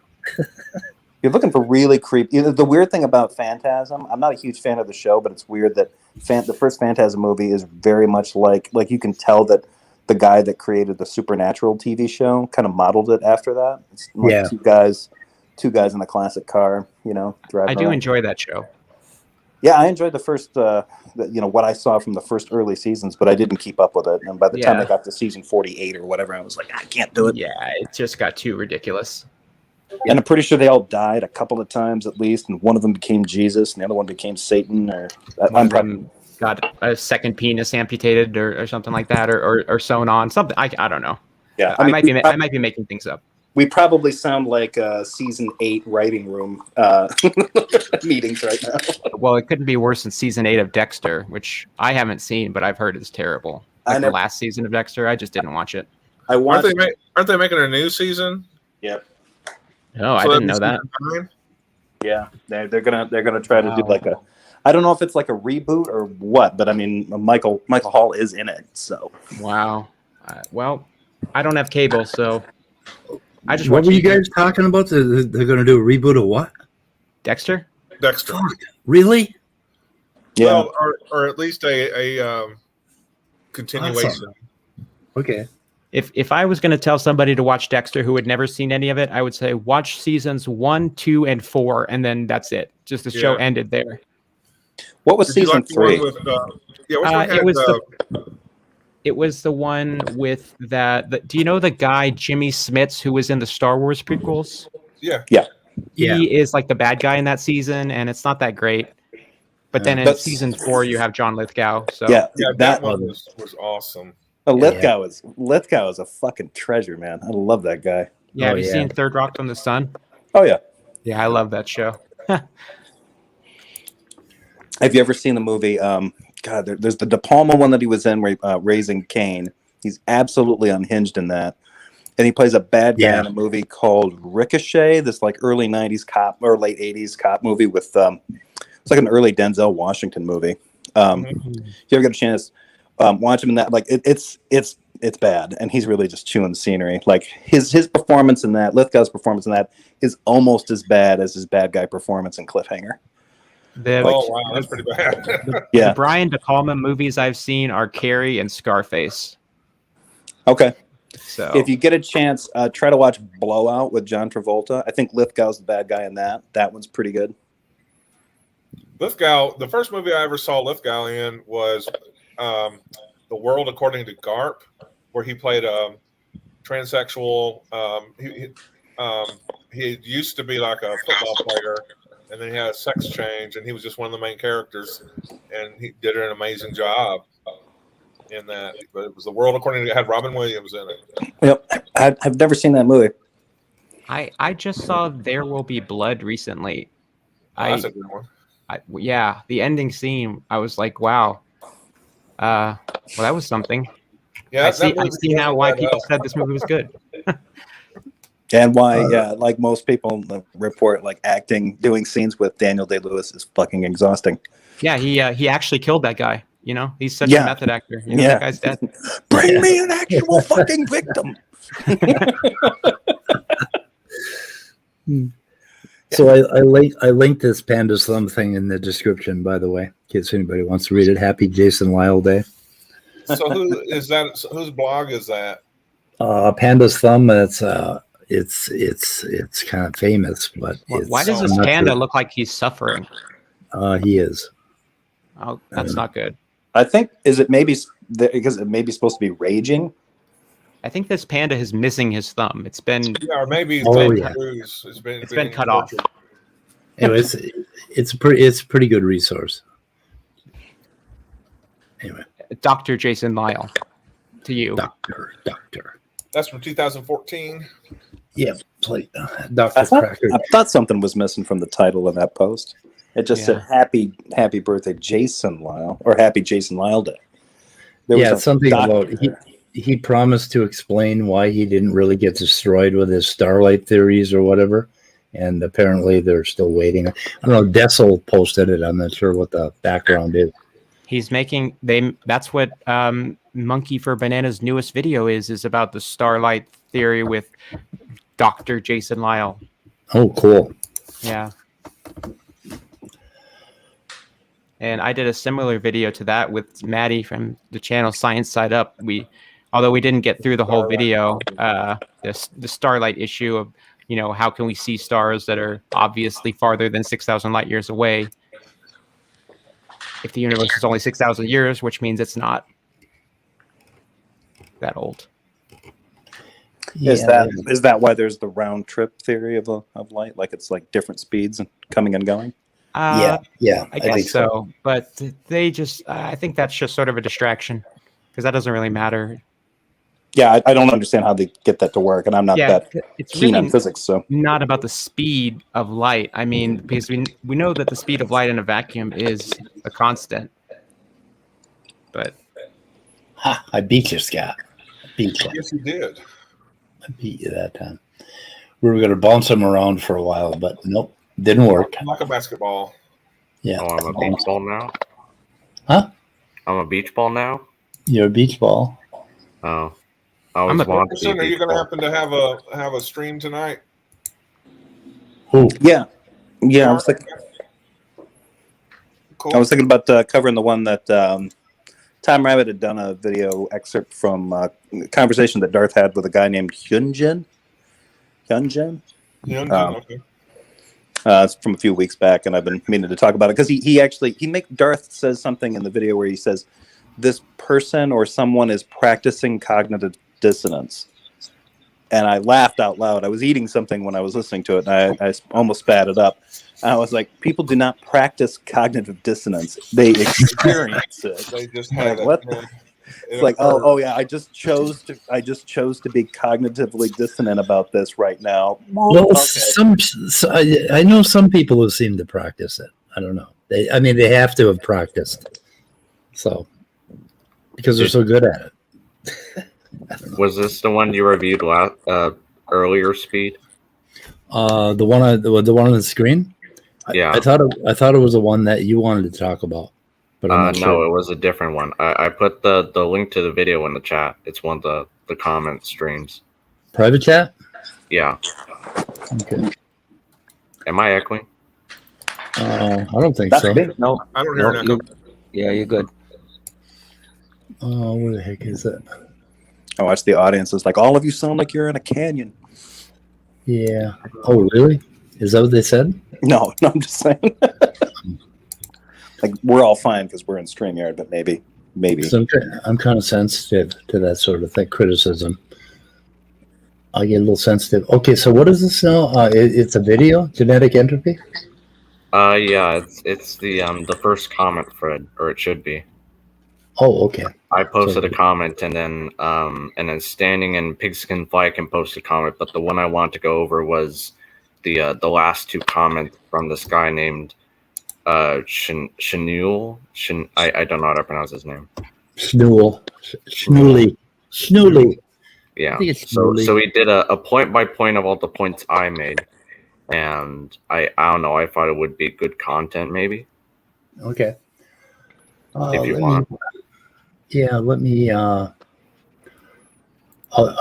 You're looking for really creepy. The weird thing about Phantasm, I'm not a huge fan of the show, but it's weird that the first Phantasm movie is very much like you can tell that the guy that created the Supernatural TV show kind of modeled it after that. It's like two guys in a classic car, driving I do around. enjoy that show. Yeah, I enjoyed the first, what I saw from the first early seasons, but I didn't keep up with it. And by the time I got to season 48 or whatever, I was like, I can't do it. Yeah, it just got too ridiculous. And I'm pretty sure they all died a couple of times at least, and one of them became Jesus, and the other one became Satan, or got a second penis amputated, or something like that, or sewn on something. I don't know. Yeah, I might be making things up. We probably sound like season 8 writing room meetings right now. Well, it couldn't be worse than season 8 of Dexter, which I haven't seen, but I've heard is terrible. Like the last season of Dexter, I just didn't watch it. Aren't they making a new season? Yep. No, I didn't know that. Yeah, they're gonna try to do like I don't know if it's like a reboot or what, but I mean Michael Hall is in it, so. Wow. Well, I don't have cable, so I just. What were you guys talking about? They're going to do a reboot of what? Dexter. Dexter. Really? Yeah. Well, or at least a continuation. Awesome. Okay. If I was going to tell somebody to watch Dexter who had never seen any of it, I would say watch seasons 1, 2, and 4, and then that's it. Just the show ended there. What was season 3? It was the one with that. Do you know the guy Jimmy Smits who was in the Star Wars prequels? Yeah. He is like the bad guy in that season, and it's not that great. But then in season 4, you have John Lithgow. So that one was awesome. Lithgow is a fucking treasure, man. I love that guy. Yeah, have you seen Third Rock from the Sun? Oh yeah. Yeah, I love that show. Have you ever seen the movie? There's the De Palma one that he was in, where Raising Cain. He's absolutely unhinged in that, and he plays a bad guy in a movie called Ricochet. This like early '90s cop or late '80s cop movie with it's like an early Denzel Washington movie. If you ever get a chance, watch him in that. Like it's bad, and he's really just chewing the scenery. Like his performance in that, Lithgow's performance in that, is almost as bad as his bad guy performance in Cliffhanger. Wow, that's pretty bad. The Brian De Palma movies I've seen are Carrie and Scarface. Okay. So if you get a chance, try to watch Blowout with John Travolta. I think Lithgow's the bad guy in that. That one's pretty good. Lithgow, the first movie I ever saw Lithgow in was The World According to Garp, where he played a transsexual. He used to be like a football player, and then he had a sex change, and he was just one of the main characters, and he did an amazing job in that. But it was The World According to it had Robin Williams in it. Yep, I've never seen that movie. I just saw There Will Be Blood recently. That's a good one. The ending scene, I was like, wow. Well, that was something. Yeah, I see now why people said this movie was good. And why, like most people report, like doing scenes with Daniel Day-Lewis is fucking exhausting. Yeah, he actually killed that guy. He's such a method actor. That guy's dead. Bring me an actual fucking victim. So I linked this Panda's Thumb thing in the description, by the way, in case anybody wants to read it. Happy Jason Lisle Day. So whose blog is that? Panda's Thumb. It's kind of famous, but why does this panda look like he's suffering? He is. Oh, that's not good. I think because it may be supposed to be raging. I think this panda is missing his thumb. It's been or maybe it's been cut off. Anyway, it's a pretty good resource. Anyway, Dr. Jason Lisle. to you. Doctor. That's from 2014. Yeah, Dr. Cracker. I thought something was missing from the title of that post. It just said happy birthday, Jason Lisle, or happy Jason Lisle Day. Something about he promised to explain why he didn't really get destroyed with his starlight theories or whatever. And apparently they're still waiting. I don't know, Dessel posted it. I'm not sure what the background is. He's making that's what Monkey for Banana's newest video is about the starlight theory with Dr. Jason Lisle. Oh, cool. Yeah. And I did a similar video to that with Maddie from the channel Science Side Up. Although we didn't get through the whole video, the starlight issue of, how can we see stars that are obviously farther than 6,000 light years away? If the universe is only 6,000 years, which means it's not that old. Is that why there's the round trip theory of light? Like it's like different speeds and coming and going? I guess so. But I think that's just sort of a distraction because that doesn't really matter. Yeah, I don't understand how they get that to work, and I'm not that keen on physics. So not about the speed of light. I mean, because we know that the speed of light in a vacuum is a constant. But I beat you, Scott. Yes, you did. I beat you that time. We were going to bounce him around for a while, but nope, didn't work. Like a basketball. Yeah. Oh, I'm a beach ball now? Huh? I'm a beach ball now? You're a beach ball. Oh. I was wanting to be Are you going to happen to have a stream tonight? Oh. Yeah. I was thinking. Cool. I was thinking about covering the one that Tom Rabbit had done a video excerpt from a conversation that Darth had with a guy named Hyunjin. Okay. It's from a few weeks back, and I've been meaning to talk about it because Darth says something in the video where he says this person or someone is practicing cognitive dissonance, and I laughed out loud. I was eating something when I was listening to it, and I almost spat it up. I was like, people do not practice cognitive dissonance; they experience it. They just have it. What? It's like, oh yeah, I just chose to be cognitively dissonant about this right now. Well, I know some people who seem to practice it. I don't know. They have to have practiced, so because they're so good at it. Was this the one you reviewed earlier, Speed? The one on the screen. Yeah, I thought it was the one that you wanted to talk about, but I'm not sure. No, it was a different one. I put the link to the video in the chat. It's one of the comment streams. Private chat. Yeah. Okay. Am I echoing? I don't think so. No, I don't hear it. Yeah, you're good. Oh, where the heck is it? I watch the audience. It's like, all of you sound like you're in a canyon. Yeah. Oh, really? Is that what they said? No, I'm just saying. Like, we're all fine because we're in StreamYard, but maybe. So I'm kind of sensitive to that sort of thing, criticism. I get a little sensitive. Okay, so what is this now? It's a video, genetic entropy. Yeah, it's the first comment thread, or it should be. Oh, okay. I posted a comment, and then Standing and Pigskin Fly can post a comment, but the one I want to go over was the last two comments from this guy named Shanul. I don't know how to pronounce his name. Schnooli. Yeah. So he did a point by point of all the points I made, and I don't know. I thought it would be good content, maybe. Okay. If you want. Let me. I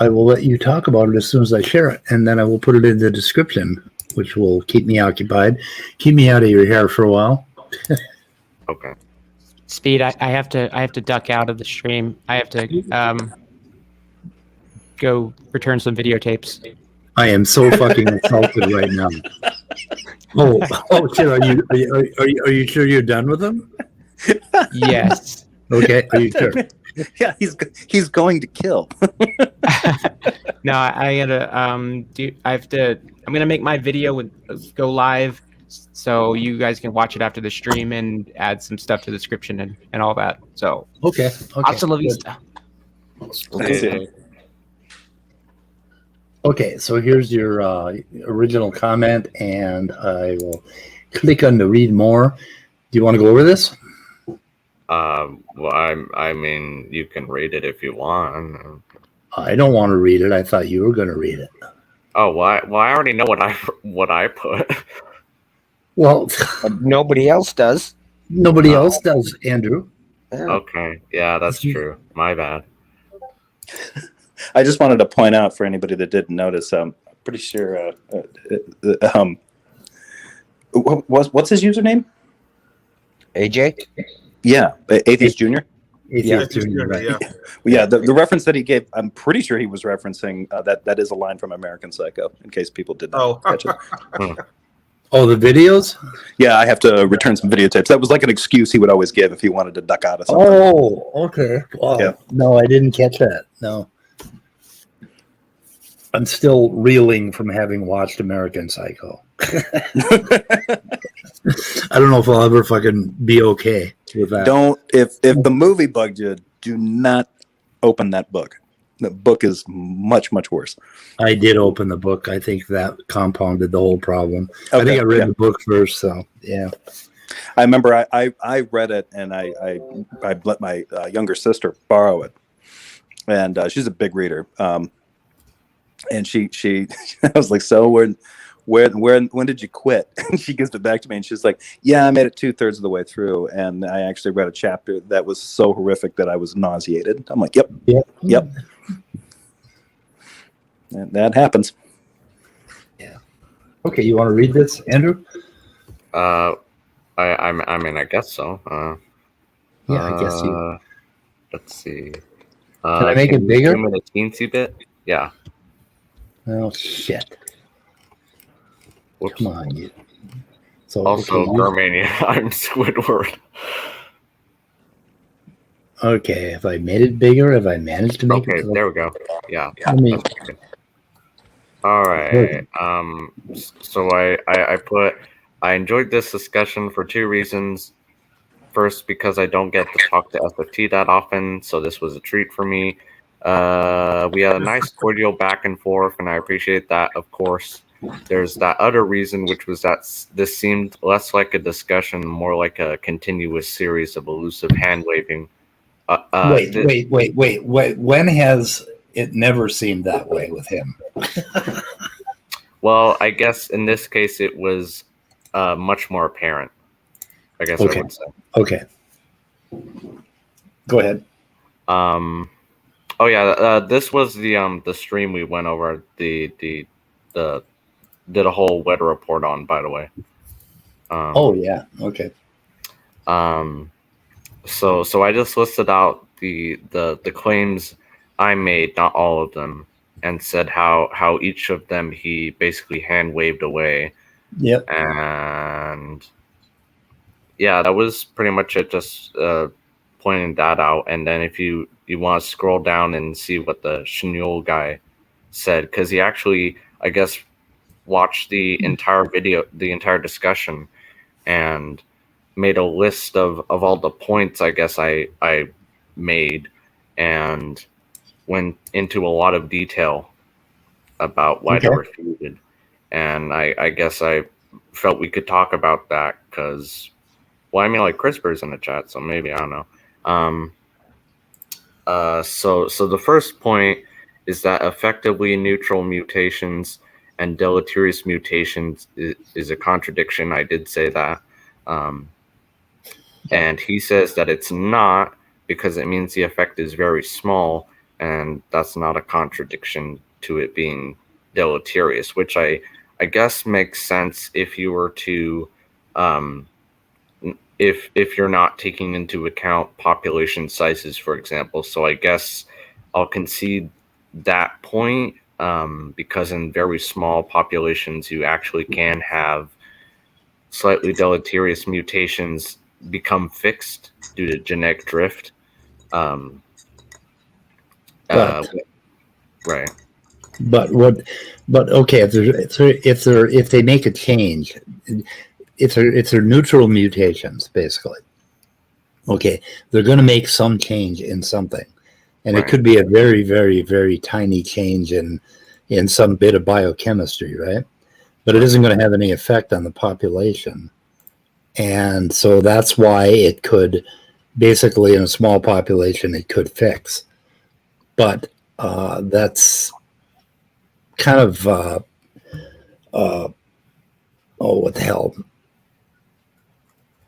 will let you talk about it as soon as I share it, and then I will put it in the description, which will keep me occupied, keep me out of your hair for a while. Okay. Speed, I have to duck out of the stream. I have to go return some videotapes. I am so fucking insulted right now. Oh shit! Are you sure you're done with them? Yes. Okay. Are you sure? Yeah, he's going to kill. No, I gotta I'm gonna make my video go live, so you guys can watch it after the stream and add some stuff to the description and all that. So okay. Hasta la vista. Okay, so here's your original comment, and I will click on the read more. Do you want to go over this? Well, I mean, you can read it if you want. I don't want to read it. I thought you were going to read it. Oh, well, I already know what I put. Well, nobody else does. Nobody else does, Andrew. Yeah. Okay, yeah, that's true. My bad. I just wanted to point out for anybody that didn't notice, I'm pretty sure. What's his username? AJ? Yeah, Atheist Junior. Atheist Junior, right? Yeah. Yeah, the reference that he gave, I'm pretty sure he was referencing that is a line from American Psycho. In case people did not catch it. Oh, the videos? Yeah, I have to return some videotapes. That was like an excuse he would always give if he wanted to duck out of something. Oh, okay. Wow. Yeah. No, I didn't catch that. No. I'm still reeling from having watched American Psycho. I don't know if I'll ever fucking be okay with that. Don't, if the movie bugged you, do not open that book. The book is much, much worse. I did open the book. I think that compounded the whole problem. Okay, I think I read the book first, so yeah. I remember I read it, and I let my younger sister borrow it, and she's a big reader. And she I was like, so when did you quit? And she gives it back to me, and she's like, yeah, I made it 2/3 of the way through, and I actually read a chapter that was so horrific that I was nauseated. I'm like, yep. And that happens. Yeah. Okay, you want to read this, Andrew? I mean, I guess so. Yeah, I guess you. Let's see. Can I make it bigger? Zoom in a teensy bit? Yeah. Oh shit! Whoops. Come on, you. So also, Garmania, I'm Squidward. Okay, have I made it bigger? Have I managed to make it? Okay, there we go. Yeah. Good. All right. So I put, I enjoyed this discussion for 2 reasons. First, because I don't get to talk to FFT that often, so this was a treat for me. We had a nice cordial back and forth, and I appreciate that, of course. There's that other reason, which was that this seemed less like a discussion, more like a continuous series of elusive hand waving. Wait. When has it never seemed that way with him? Well, I guess in this case it was much more apparent, I guess I would say. Okay. Go ahead. Oh yeah, this was the stream we went over did a whole weather report on, by the way. Oh yeah, okay. So I just listed out the claims I made, not all of them, and said how each of them he basically hand waved away. Yep. And yeah, that was pretty much it. Just pointing that out, and then if you want to scroll down and see what the Chenule guy said, because he actually, I guess, watched the entire video, the entire discussion, and made a list of all the points I guess I made, and went into a lot of detail about why they refuted. And I guess I felt we could talk about that because, well, I mean, like CRISPR's in the chat, so maybe, I don't know. So the first point is that effectively neutral mutations and deleterious mutations is a contradiction. I did say that. And he says that it's not, because it means the effect is very small, and that's not a contradiction to it being deleterious, which I guess makes sense if you were to if you're not taking into account population sizes, for example. So I guess I'll concede that point, because in very small populations you actually can have slightly deleterious mutations become fixed due to genetic drift. Right. But okay, if they make a change, if they're neutral mutations, basically, okay, they're going to make some change in something. And it could be a very, very, very tiny change in some bit of biochemistry, right? But it isn't going to have any effect on the population. And so that's why it could, basically in a small population, it could fix. But that's kind of, what the hell?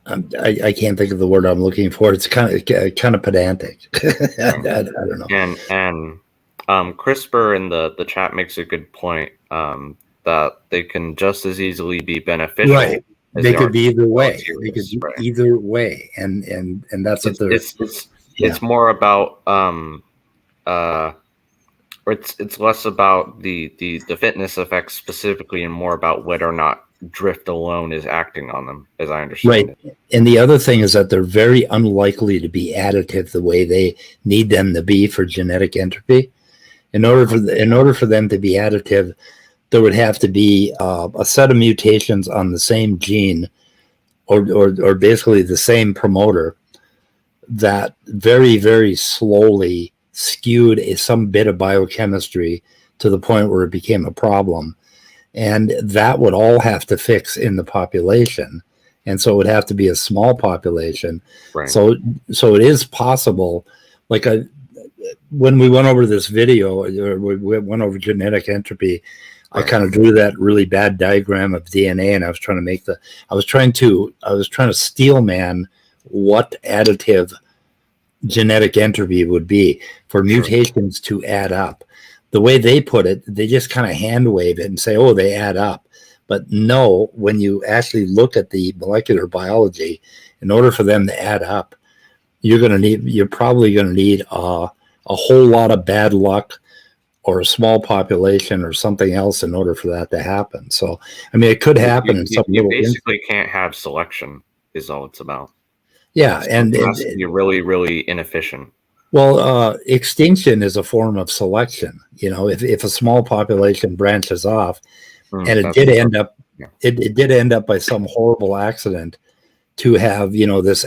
I can't think of the word I'm looking for. It's kind of pedantic. I don't know. And CRISPR in the chat makes a good point that they can just as easily be beneficial. Right. They could be either way. They could be either way, and that's what they're. It's more about or it's less about the fitness effects specifically, and more about whether or not drift alone is acting on them, as I understand it. Right. And the other thing is that they're very unlikely to be additive the way they need them to be for genetic entropy. In order for them to be additive, there would have to be a set of mutations on the same gene, or basically the same promoter, that very, very slowly skewed some bit of biochemistry to the point where it became a problem. And that would all have to fix in the population. And so it would have to be a small population. Right. So it is possible, like when we went over this video, or we went over genetic entropy, I kind of drew that really bad diagram of DNA, and I was trying to steel man what additive genetic entropy would be for mutations to add up. The way they put it, they just kind of hand wave it and say, oh, they add up. But no, when you actually look at the molecular biology, in order for them to add up, you're probably going to need a whole lot of bad luck, or a small population, or something else in order for that to happen. So, I mean, it could happen in some you basically can't have selection, is all it's about. Yeah, so and you're really, really inefficient. Well, extinction is a form of selection. You know, if a small population branches off, and it did end up, it did end up by some horrible accident to have, you know, this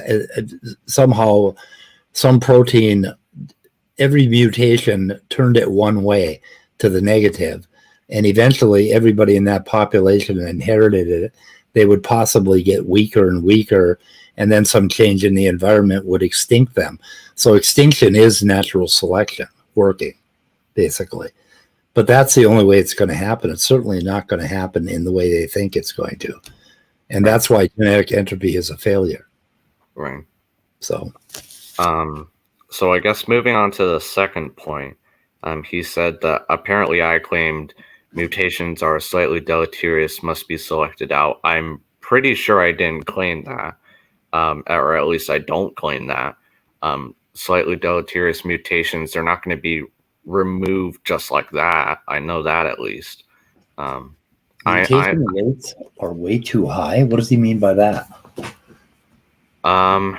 somehow some protein, every mutation turned it one way to the negative, and eventually everybody in that population inherited it. They would possibly get weaker and weaker, and then some change in the environment would extinct them. So extinction is natural selection working, basically. But that's the only way it's going to happen. It's certainly not going to happen in the way they think it's going to. And that's why genetic entropy is a failure. Right. So I guess moving on to the second point, he said that apparently I claimed mutations are slightly deleterious, must be selected out. I'm pretty sure I didn't claim that, or at least I don't claim that. Slightly deleterious mutations, they're not going to be removed just like that. I know that at least. Mutation rates are way too high. What does he mean by that? I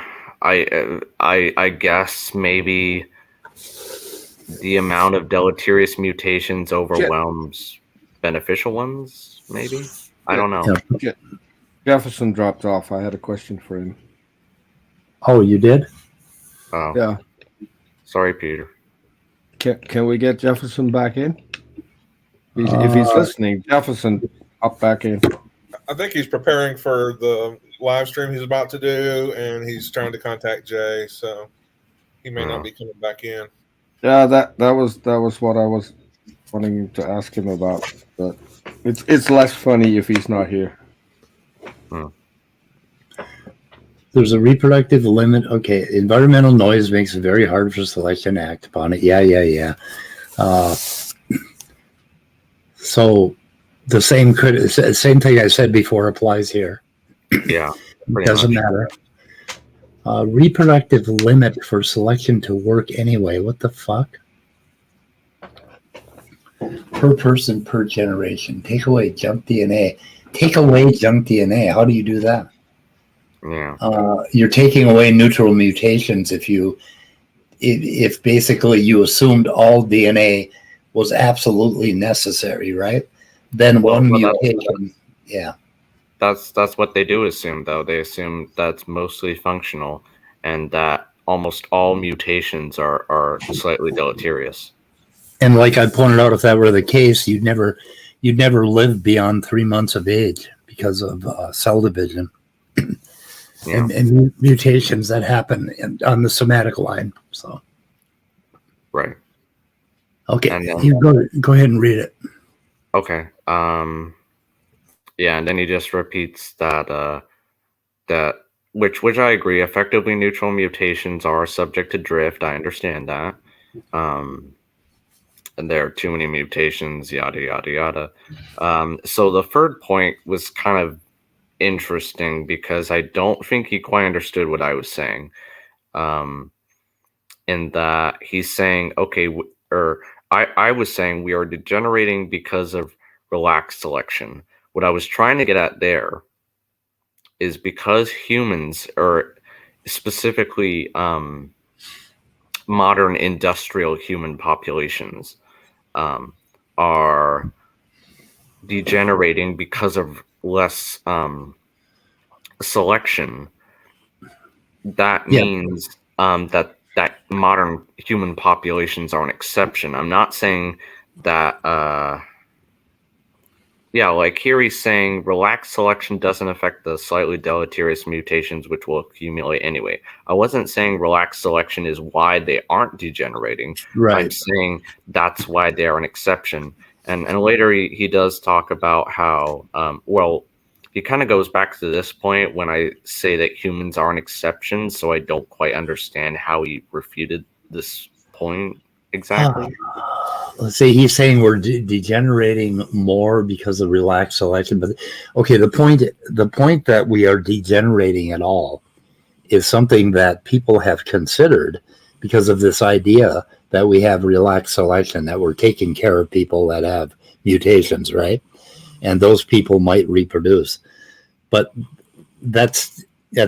guess maybe the amount of deleterious mutations overwhelms beneficial ones, maybe? I don't know. Jefferson dropped off. I had a question for him. Oh, you did? Oh. Yeah. Sorry, Peter. Can we get Jefferson back in? If he's listening, Jefferson, up back in. I think he's preparing for the live stream he's about to do, and he's trying to contact Jay, so he may not be coming back in. Yeah, that was what I was wanting to ask him about, but it's less funny if he's not here. There's a reproductive limit. Okay, environmental noise makes it very hard for selection to act upon it. Yeah. So the same thing I said before applies here. Yeah, it doesn't matter. Reproductive limit for selection to work anyway. What the fuck? Per person, per generation. Take away junk DNA. How do you do that? Yeah. You're taking away neutral mutations if basically you assumed all DNA was absolutely necessary, right? Then one mutation. Yeah. That's what they do assume, though. They assume that's mostly functional, and that almost all mutations are slightly deleterious. And like I pointed out, if that were the case, you'd never live beyond 3 months of age because of cell division and mutations that happen on the somatic line. So, right. Okay, you go ahead and read it. Okay. Yeah, and then he just repeats that which I agree. Effectively neutral mutations are subject to drift. I understand that. And there are too many mutations, yada yada yada. So the third point was kind of interesting because I don't think he quite understood what I was saying. In that he's saying, okay, I was saying we are degenerating because of relaxed selection. What I was trying to get at there is because humans, or specifically modern industrial human populations, are degenerating because of less selection. That means that modern human populations are an exception. I'm not saying that like here he's saying relaxed selection doesn't affect the slightly deleterious mutations which will accumulate anyway. I wasn't saying relaxed selection is why they aren't degenerating. Right. I'm saying that's why they are an exception. And later he does talk about how, he kind of goes back to this point when I say that humans are an exception, so I don't quite understand how he refuted this point exactly. Let's see, he's saying we're degenerating more because of relaxed selection. But okay, the point that we are degenerating at all is something that people have considered because of this idea that we have relaxed selection, that we're taking care of people that have mutations, right? And those people might reproduce. But that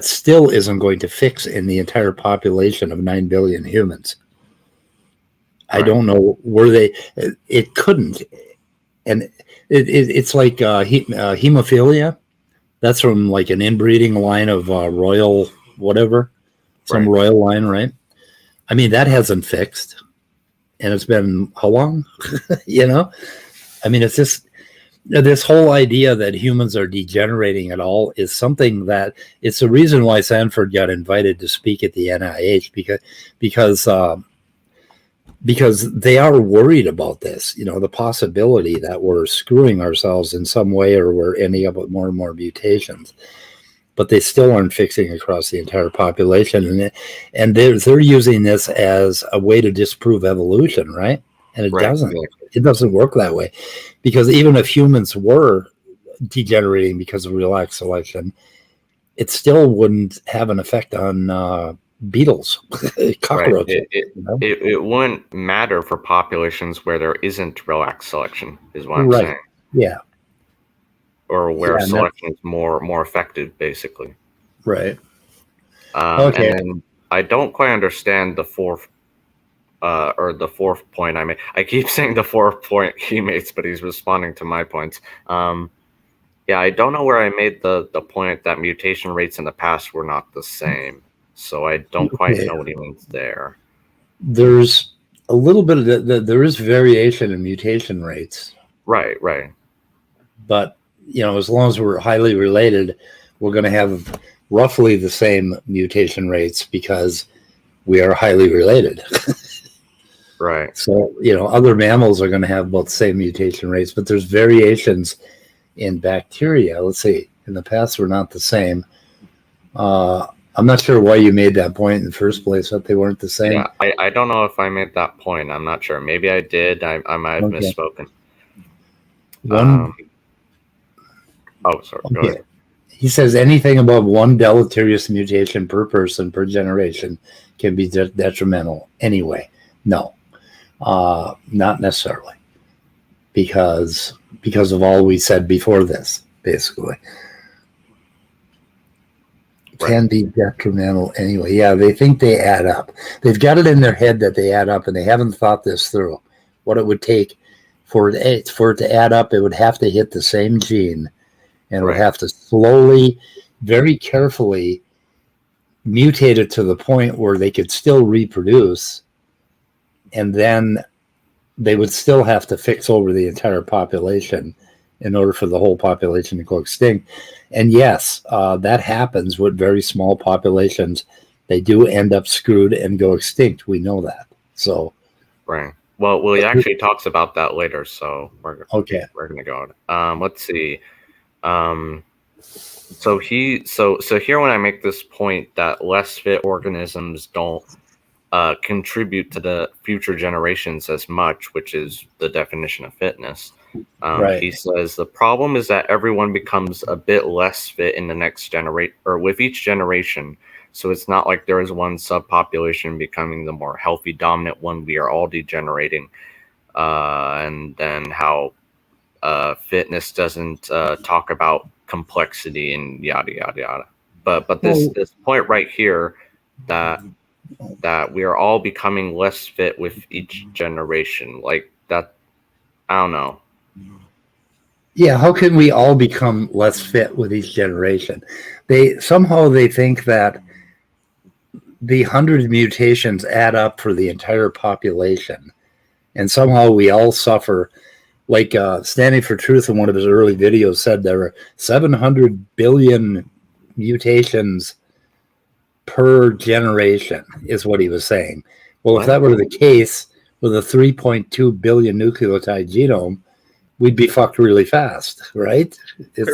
still isn't going to fix in the entire population of 9 billion humans. I don't know where it couldn't. And it's like hemophilia. That's from like an inbreeding line of royal whatever, some royal line, right? I mean, that hasn't fixed. And it's been how long? I mean, it's just this whole idea that humans are degenerating at all is something that it's the reason why Sanford got invited to speak at the NIH because they are worried about this, the possibility that we're screwing ourselves in some way or we're ending up with more and more mutations. But they still aren't fixing across the entire population. And they're using this as a way to disprove evolution, right? And it doesn't. It doesn't work that way. Because even if humans were degenerating because of relaxed selection, it still wouldn't have an effect on beetles, cockroaches. It wouldn't matter for populations where there isn't relaxed selection, is what I'm saying. Yeah. Or where selection is more effective, basically. Right. Okay. And then I don't quite understand the fourth point I made. I keep saying the fourth point he makes, but he's responding to my points. I don't know where I made the point that mutation rates in the past were not the same. So I don't quite know what he means there. There's a little bit of there is variation in mutation rates. Right. But, as long as we're highly related, we're going to have roughly the same mutation rates because we are highly related. Right. So, other mammals are going to have about the same mutation rates, but there's variations in bacteria. Let's see, in the past we're not the same. I'm not sure why you made that point in the first place, that they weren't the same. Yeah, I don't know if I made that point. I'm not sure. Maybe I did. I might have misspoken. Sorry. Go ahead. He says anything above one deleterious mutation per person per generation can be detrimental. Anyway, no, not necessarily, because of all we said before this, basically. Can be detrimental anyway. Yeah, they think they add up. They've got it in their head that they add up, and they haven't thought this through. What it would take for it to add up, it would have to hit the same gene, and it would have to slowly, very carefully mutated to the point where they could still reproduce, and then they would still have to fix over the entire population in order for the whole population to go extinct. And yes, that happens with very small populations. They do end up screwed and go extinct. We know that. So, right. Well, he actually talks about that later. So we're gonna go on. Let's see. So here when I make this point that less fit organisms don't contribute to the future generations as much, which is the definition of fitness. He says the problem is that everyone becomes a bit less fit in the next generation or with each generation. So it's not like there is one subpopulation becoming the more healthy dominant one. We are all degenerating. And then how fitness doesn't talk about complexity and yada yada yada. But this point right here that we are all becoming less fit with each generation, like that, I don't know. Yeah, how can we all become less fit with each generation? They think that the 100 mutations add up for the entire population, and somehow we all suffer. Like Standing for Truth in one of his early videos said there are 700 billion mutations per generation is what he was saying. Well, if that were the case with a 3.2 billion nucleotide genome, we'd be fucked really fast, right?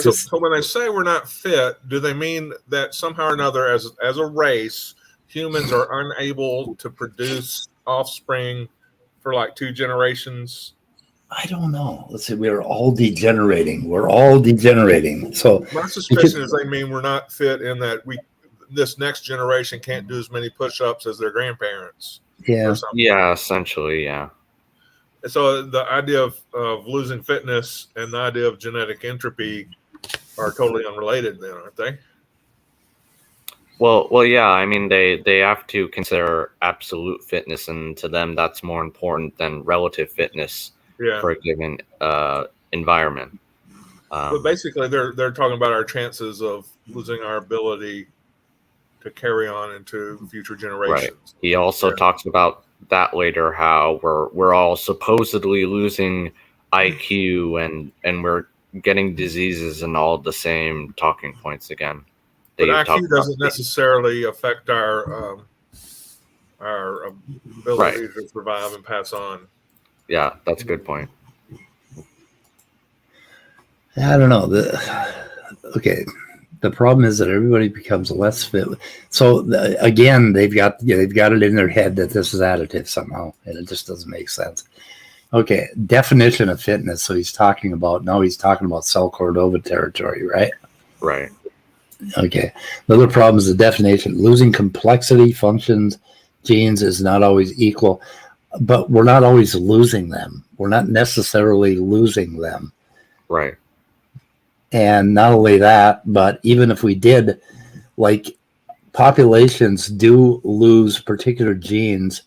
So when they say we're not fit, do they mean that somehow or another, as a race, humans are unable to produce offspring for like 2 generations? I don't know. Let's see. We're all degenerating. So my suspicion is they mean we're not fit in that this next generation can't do as many push-ups as their grandparents. Yeah. Yeah. Essentially. Yeah. So the idea of losing fitness and the idea of genetic entropy are totally unrelated, then, aren't they? Well, yeah. I mean, they have to consider absolute fitness, and to them, that's more important than relative fitness for a given environment. But basically, they're talking about our chances of losing our ability to carry on into future generations. Right. He also talks about that later, how we're all supposedly losing IQ and we're getting diseases and all the same talking points again. But IQ doesn't necessarily affect our ability to survive and pass on. Yeah, that's a good point. I don't know. The problem is that everybody becomes less fit. So again, they've got it in their head that this is additive somehow, and it just doesn't make sense. Okay, definition of fitness. So he's talking about cell Cordova territory, right? Right. Okay. The other problem is the definition. Losing complexity, functions, genes is not always equal, but we're not always losing them. We're not necessarily losing them. Right. And not only that, but even if we did, like, populations do lose particular genes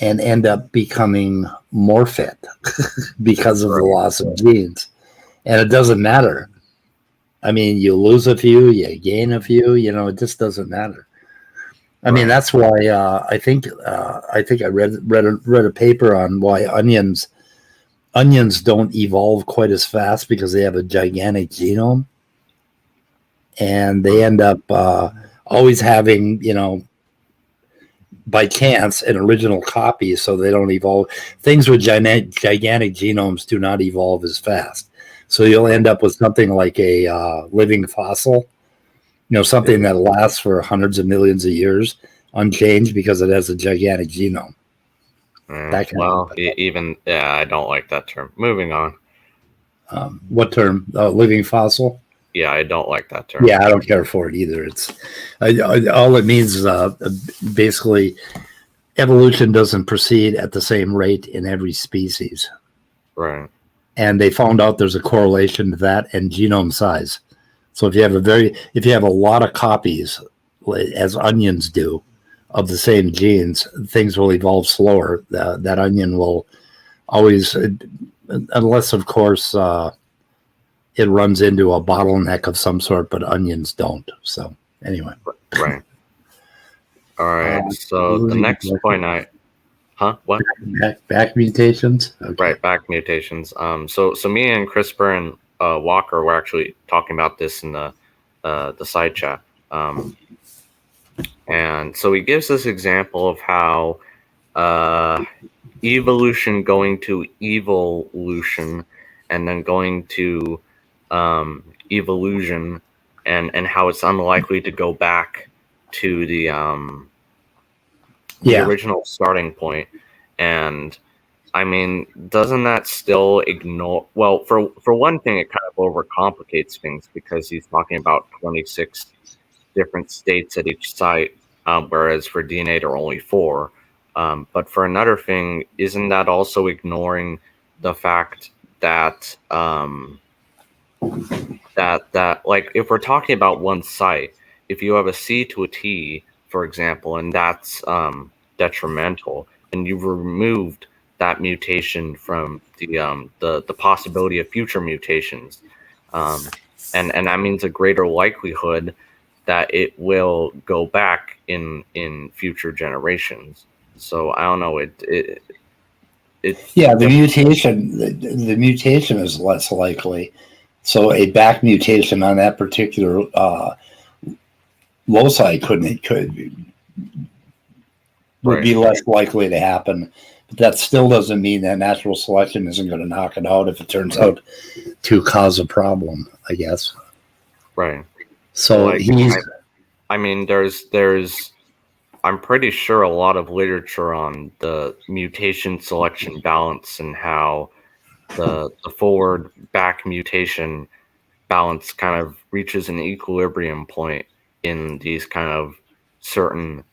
and end up becoming more fit because of the loss of genes. And it doesn't matter. I mean, you lose a few, you gain a few, it just doesn't matter. I mean, that's why I think I read a paper on why onions don't evolve quite as fast because they have a gigantic genome, and they end up always having, by chance, an original copy, so they don't evolve. Things with gigantic genomes do not evolve as fast, so you'll end up with something like a living fossil, something that lasts for hundreds of millions of years unchanged because it has a gigantic genome. I don't like that term. Moving on. What term? Living fossil? Yeah, I don't like that term. Yeah, I don't care for it either. It's all it means is basically evolution doesn't proceed at the same rate in every species. Right. And they found out there's a correlation to that and genome size. So if you have a lot of copies, as onions do, of the same genes, things will evolve slower. That onion will always, unless of course it runs into a bottleneck of some sort, but onions don't. So anyway. Right. All right. So the next point what? Back mutations. Okay. Right, back mutations. So me and CRISPR and Walker were actually talking about this in the side chat. And so he gives this example of how evolution going to evolution and then going to evolution and how it's unlikely to go back to the original starting point. And I mean, doesn't that still ignore? Well, for one thing, it kind of overcomplicates things because he's talking about 26 different states at each site, whereas for DNA there are only 4. But for another thing, isn't that also ignoring the fact that that like if we're talking about one site, if you have a C to a T, for example, and that's detrimental, and you've removed that mutation from the possibility of future mutations, and that means a greater likelihood that it will go back in future generations. So I don't know. The mutation is less likely. So a back mutation on that particular loci would be less likely to happen. But that still doesn't mean that natural selection isn't going to knock it out if it turns out to cause a problem, I guess. Right. So like, I mean, there's I'm pretty sure a lot of literature on the mutation selection balance and how the forward back mutation balance kind of reaches an equilibrium point in these kind of certain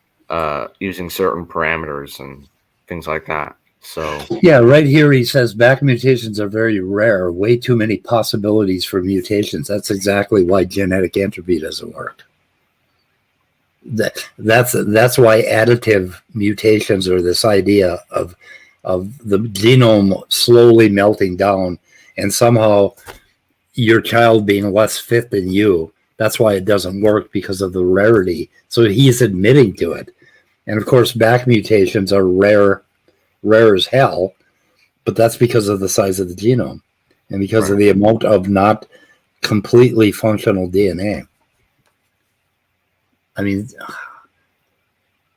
using certain parameters and things like that. So yeah, right here he says back mutations are very rare, way too many possibilities for mutations. That's exactly why genetic entropy doesn't work. That's why additive mutations, or this idea of the genome slowly melting down and somehow your child being less fit than you, that's why it doesn't work, because of the rarity. So he's admitting to it. And of course, back mutations are rare as hell, but that's because of the size of the genome and because of the amount of not completely functional DNA. I mean,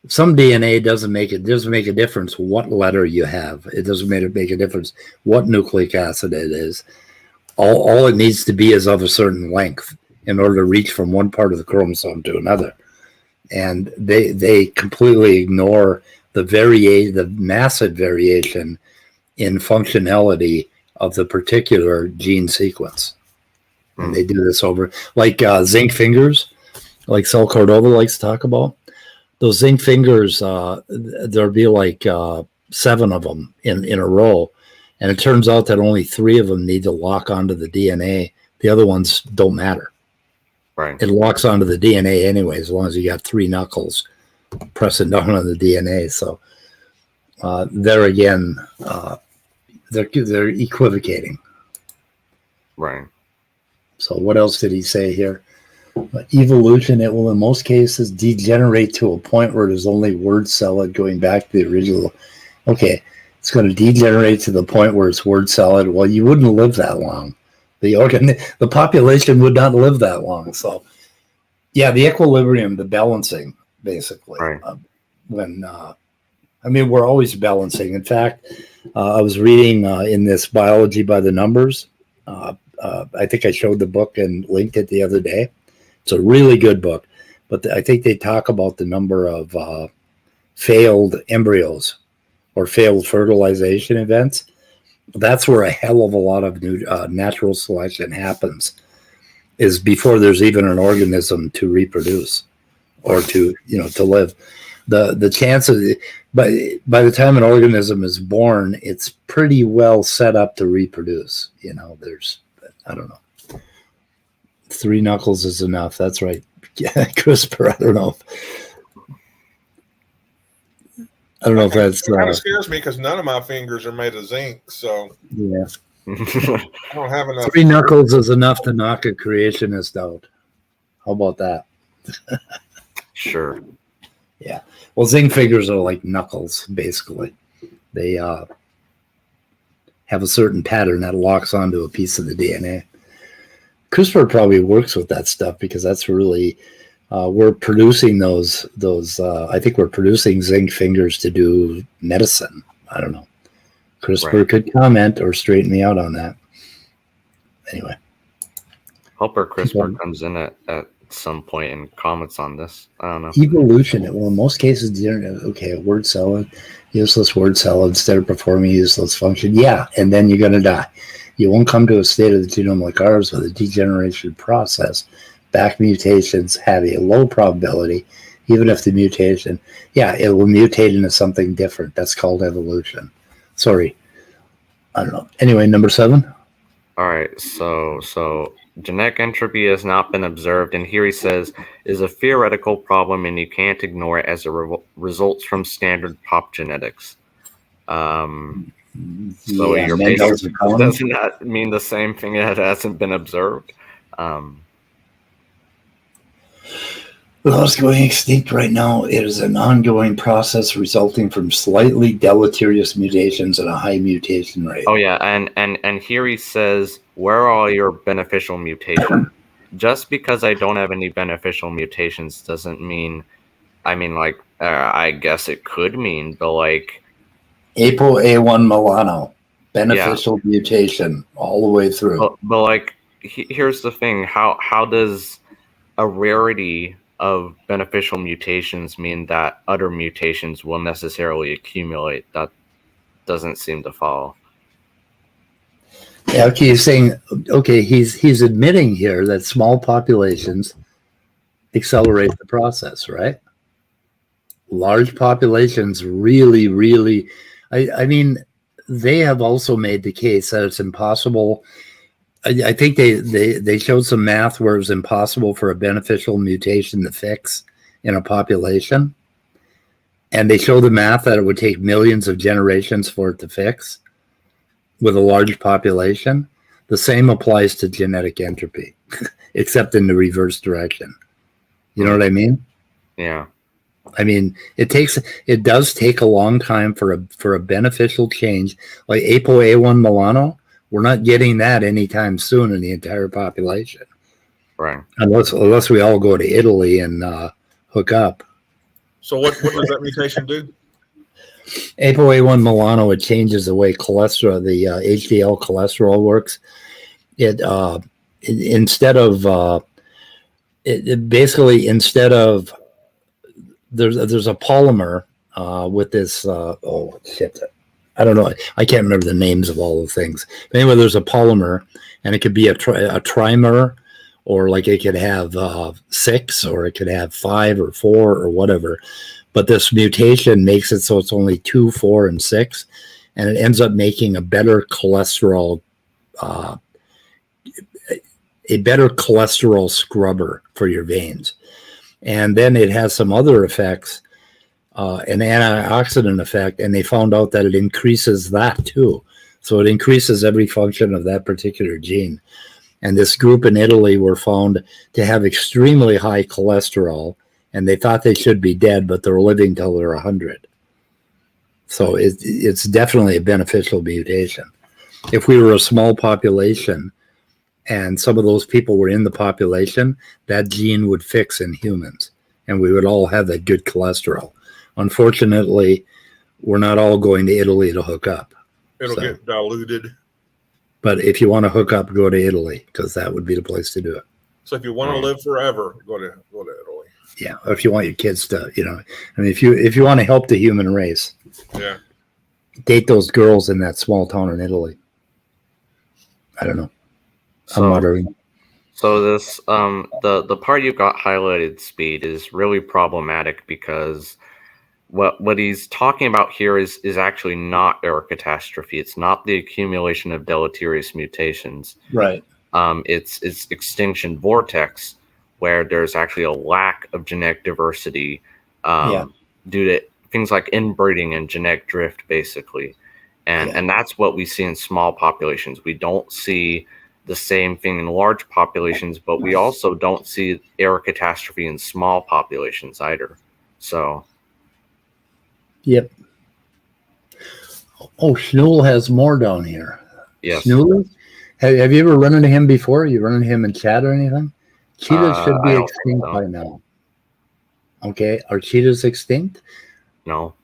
some DNA doesn't make a difference what letter you have. It doesn't make a difference what nucleic acid it is. All it needs to be is of a certain length in order to reach from one part of the chromosome to another. And they completely ignore the massive variation in functionality of the particular gene sequence. And they do this over, like zinc fingers, like Sal Cordova likes to talk about. Those zinc fingers, there'll be like 7 of them in a row. And it turns out that only 3 of them need to lock onto the DNA. The other ones don't matter. Right. It locks onto the DNA anyway, as long as you got 3 knuckles pressing down on the DNA. So there again, they're equivocating. Right. So what else did he say here? Evolution, it will in most cases degenerate to a point where there's only word salad going back to the original. Okay, it's going to degenerate to the point where it's word salad. Well, you wouldn't live that long. The population would not live that long. So, yeah, the equilibrium, the balancing, basically. Right. We're always balancing. In fact, I was reading in this Biology by the Numbers. I think I showed the book and linked it the other day. It's a really good book, but I think they talk about the number of failed embryos or failed fertilization events. That's where a hell of a lot of new natural selection happens, is before there's even an organism to reproduce or to live. The chances, by the time an organism is born, it's pretty well set up to reproduce. There's, I don't know. 3 knuckles is enough. That's right. Yeah, CRISPR. I don't know if that's. It kind of scares me because none of my fingers are made of zinc. So yeah, I don't have enough. 3 knuckles is enough to knock a creationist out. How about that? Sure. Yeah. Well, zinc fingers are like knuckles, basically. They have a certain pattern that locks onto a piece of the DNA. CRISPR probably works with that stuff because that's really we're producing those. I think we're producing zinc fingers to do medicine. I don't know. CRISPR could comment or straighten me out on that. Anyway, hope our CRISPR comes in at some point and comments on this. I don't know. Evolution. Well, in most cases, okay, a word salad, useless word salad instead of performing a useless function. Yeah, and then you're going to die. You won't come to a state of the genome like ours with a degeneration process. Back mutations have a low probability, even if the mutation, it will mutate into something different. That's called evolution. Sorry. I don't know. Anyway, number 7. All right. So genetic entropy has not been observed, and here he says is a theoretical problem, and you can't ignore it as it results from standard pop genetics. So your basic, doesn't that mean the same thing? It hasn't been observed. Without going extinct right now, it is an ongoing process resulting from slightly deleterious mutations and a high mutation rate. Oh yeah, and here he says, where are all your beneficial mutations? Just because I don't have any beneficial mutations doesn't mean, I guess it could mean, but like ApoA1 Milano, beneficial mutation all the way through. But like, here's the thing: how does a rarity of beneficial mutations mean that other mutations will necessarily accumulate? That doesn't seem to follow. Yeah, okay, he's saying, he's admitting here that small populations accelerate the process, right? Large populations really, really, I mean, they have also made the case that it's impossible. I think they showed some math where it was impossible for a beneficial mutation to fix in a population. And they showed the math that it would take millions of generations for it to fix with a large population. The same applies to genetic entropy, except in the reverse direction. You know what I mean? Yeah. I mean, it does take a long time for a beneficial change like ApoA1 Milano. We're not getting that anytime soon in the entire population, right? Unless we all go to Italy and hook up. So what does that mutation do? ApoA1 Milano, it changes the way cholesterol, the HDL cholesterol works. It instead of there's a polymer with this. I don't know. I can't remember the names of all the things. But anyway, there's a polymer, and it could be a trimer, or like it could have 6, or it could have 5 or 4 or whatever. But this mutation makes it so it's only 2, 4, and 6, and it ends up making a better cholesterol scrubber for your veins. And then it has some other effects, an antioxidant effect, and they found out that it increases that too. So it increases every function of that particular gene. And this group in Italy were found to have extremely high cholesterol, and they thought they should be dead, but they're living till they're 100. So it's definitely a beneficial mutation. If we were a small population and some of those people were in the population, that gene would fix in humans, and we would all have that good cholesterol. Unfortunately, we're not all going to Italy to hook up. It'll get diluted. But if you want to hook up, go to Italy, because that would be the place to do it. So if you want to live forever, go to Italy. Yeah, if you want your kids to, if you want to help the human race, date those girls in that small town in Italy. I don't know. I'm muttering. So this the part you've got highlighted, Speed, is really problematic because what he's talking about here is actually not error catastrophe. It's not the accumulation of deleterious mutations. Right. It's extinction vortex, where there's actually a lack of genetic diversity due to things like inbreeding and genetic drift, basically. And that's what we see in small populations. We don't see the same thing in large populations, but we also don't see error catastrophe in small populations either. So Yep. Oh, Schnool has more down here. Yes. Schnool? Have you ever run into him before? You run into him in chat or anything? Cheetahs should be extinct by now. Okay. Are cheetahs extinct? No.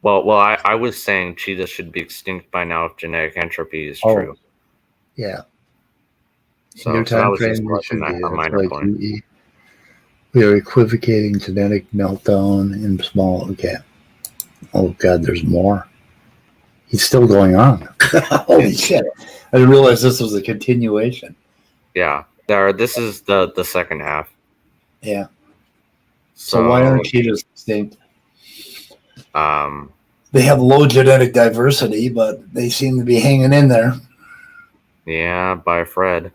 Well, I was saying cheetahs should be extinct by now if genetic entropy is true. Yeah. So, In your so that time was just frame, it should be. a minor point. We are equivocating genetic meltdown in small. Okay. Oh, God, there's more. He's still going on. Holy shit. I didn't realize this was a continuation. Yeah. This is the second half. Yeah. So why aren't cheetahs extinct? They have low genetic diversity, but they seem to be hanging in there. Yeah, by Fred.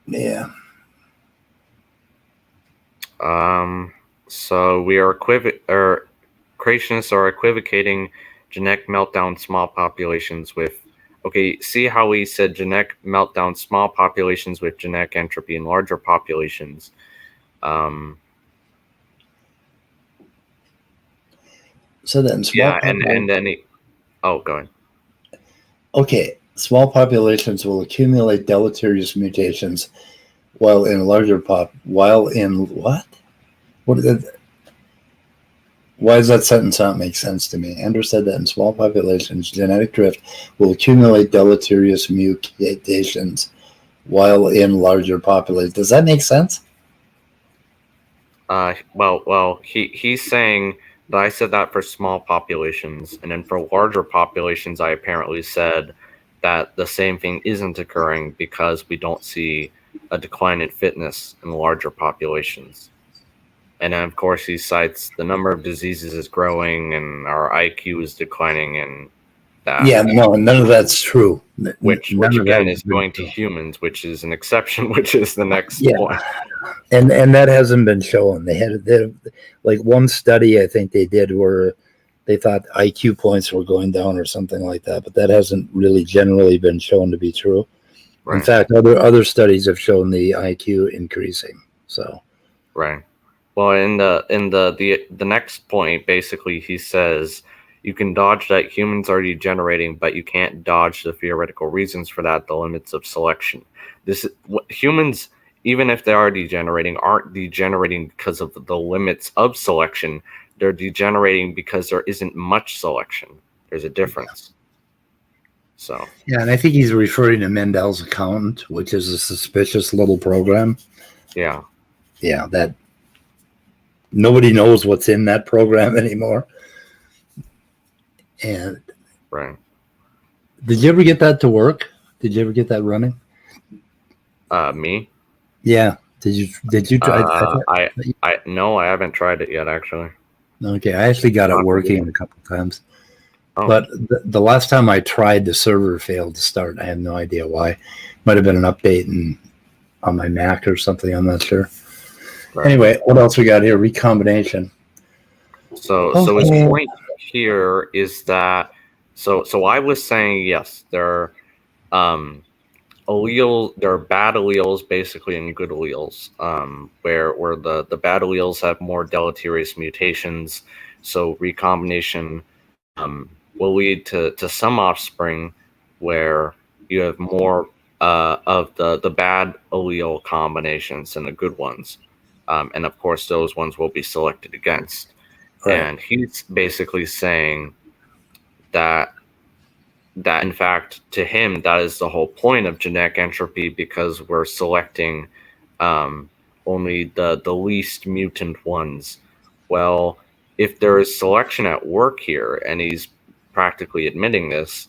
Yeah. So we are creationists are equivocating genetic meltdown small populations with. Okay, see how we said genetic meltdown small populations with genetic entropy in larger populations. So then small. Yeah, and then go ahead. Okay, small populations will accumulate deleterious mutations, while in larger what? What is it? Why does that sentence not make sense to me? Andrew said that in small populations, genetic drift will accumulate deleterious mutations, while in larger populations. Does that make sense? Well, he's saying that I said that for small populations, and then for larger populations, I apparently said that the same thing isn't occurring because we don't see a decline in fitness in larger populations. And then, of course, he cites the number of diseases is growing and our IQ is declining, and that. Yeah, no, none of that's true. Which again is going to humans, which is an exception, which is the next point. And that hasn't been shown. They had like one study I think they did where they thought IQ points were going down or something like that, but that hasn't really generally been shown to be true. Right. In fact, other studies have shown the IQ increasing. So, right. Well, in the next point, basically, he says you can dodge that humans are degenerating, but you can't dodge the theoretical reasons for that, the limits of selection. Humans, even if they are degenerating, aren't degenerating because of the limits of selection. They're degenerating because there isn't much selection. There's a difference. So yeah, and I think he's referring to Mendel's accountant, which is a suspicious little program. Yeah. Yeah, that nobody knows what's in that program anymore. And right. Did you ever get that to work? Did you ever get that running? Me? Yeah. Did you try? No, I haven't tried it yet, actually. Okay, I actually got it working a couple of times. Oh. But the last time I tried, the server failed to start. I have no idea why. Might have been an update on my Mac or something. I'm not sure. Right. Anyway, what else we got here? Recombination. So his point here is that so I was saying yes, there are there are bad alleles basically and good alleles, where the bad alleles have more deleterious mutations. So recombination will lead to some offspring where you have more of the bad allele combinations than the good ones. And of course, those ones will be selected against. Right. And he's basically saying that in fact, to him, that is the whole point of genetic entropy, because we're selecting only the least mutant ones. Well, if there is selection at work here, and he's practically admitting this,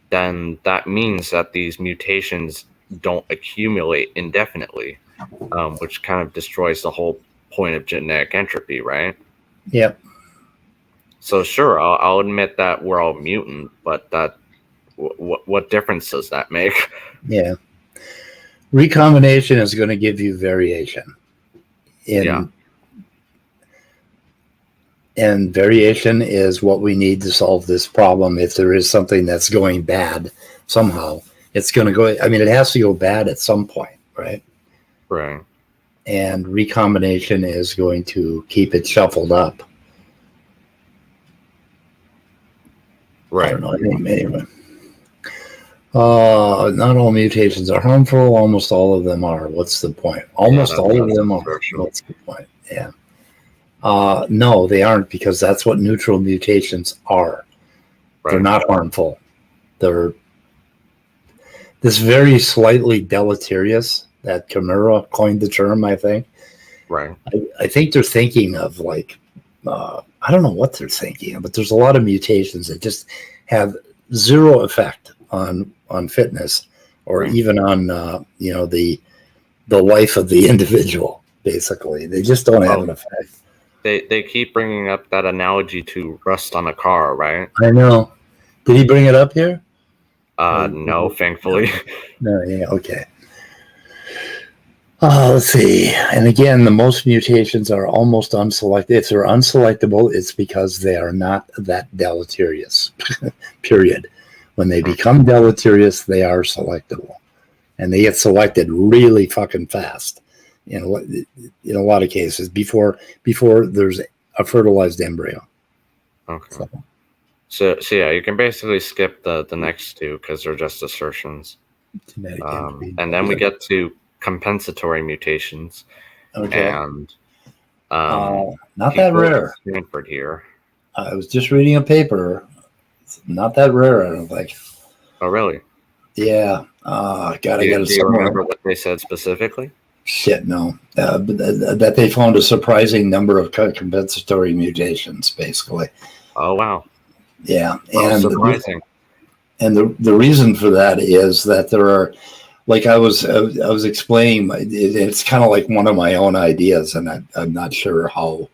then that means that these mutations don't accumulate indefinitely, which kind of destroys the whole point of genetic entropy, right? Yep. So sure, I'll admit that we're all mutant, but that what difference does that make? Yeah. Recombination is going to give you variation. And variation is what we need to solve this problem. If there is something that's going bad somehow, it's going to go, I mean, it has to go bad at some point, right? Right. And recombination is going to keep it shuffled up. I don't know. Anyway. Not all mutations are harmful. Almost all of them are. What's the point? Almost all of them are. What's the point? Yeah. No, they aren't, because that's what neutral mutations are. Right. They're not harmful. They're this very slightly deleterious. That Kimura coined the term, I think. Right. I think they're thinking of like, I don't know what they're thinking of, but there's a lot of mutations that just have zero effect on fitness or even on the life of the individual. Basically, they just don't have an effect. They keep bringing up that analogy to rust on a car, right? I know. Did he bring it up here? No, thankfully. No, yeah, okay. Let's see. And again, the most mutations are almost unselected. If they're unselectable, it's because they are not that deleterious. Period. When they become deleterious, they are selectable, and they get selected really fucking fast. In a lot of cases, before there's a fertilized embryo. Okay. So yeah, you can basically skip the next two because they're just assertions. And then we get to compensatory mutations. Okay. And not that rare. Stanford here. I was just reading a paper. It's not that rare, I don't think. Oh, really? Yeah. Do you remember what they said specifically? Shit, no. But that they found a surprising number of compensatory mutations, basically. Oh, wow. Yeah. And surprising. The reason for that is that there are, like I was explaining, it's kind of like one of my own ideas, and I'm not sure how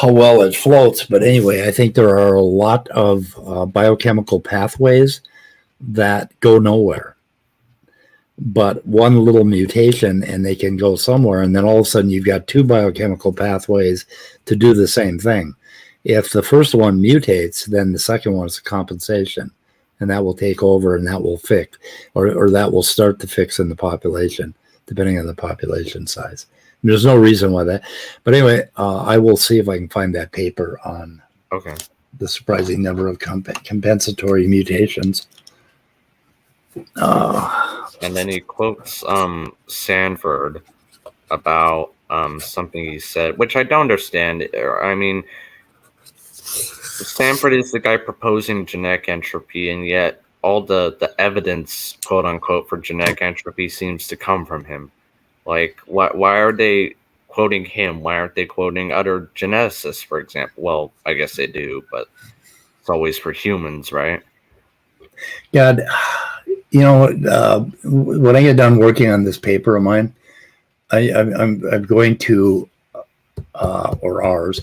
well it floats. But anyway, I think there are a lot of biochemical pathways that go nowhere. But one little mutation and they can go somewhere, and then all of a sudden you've got two biochemical pathways to do the same thing. If the first one mutates, then the second one is a compensation, and that will take over, and that will fix, or that will start to fix in the population, depending on the population size. And there's no reason why that. But anyway, I will see if I can find that paper on the surprising number of compensatory mutations. And then he quotes Sanford about something he said, which I don't understand. I mean, Sanford is the guy proposing genetic entropy, and yet all the evidence, quote unquote, for genetic entropy seems to come from him. Like, why are they quoting him? Why aren't they quoting other geneticists, for example? Well, I guess they do, but it's always for humans, right? God. When I get done working on this paper of mine, I'm going to, or ours,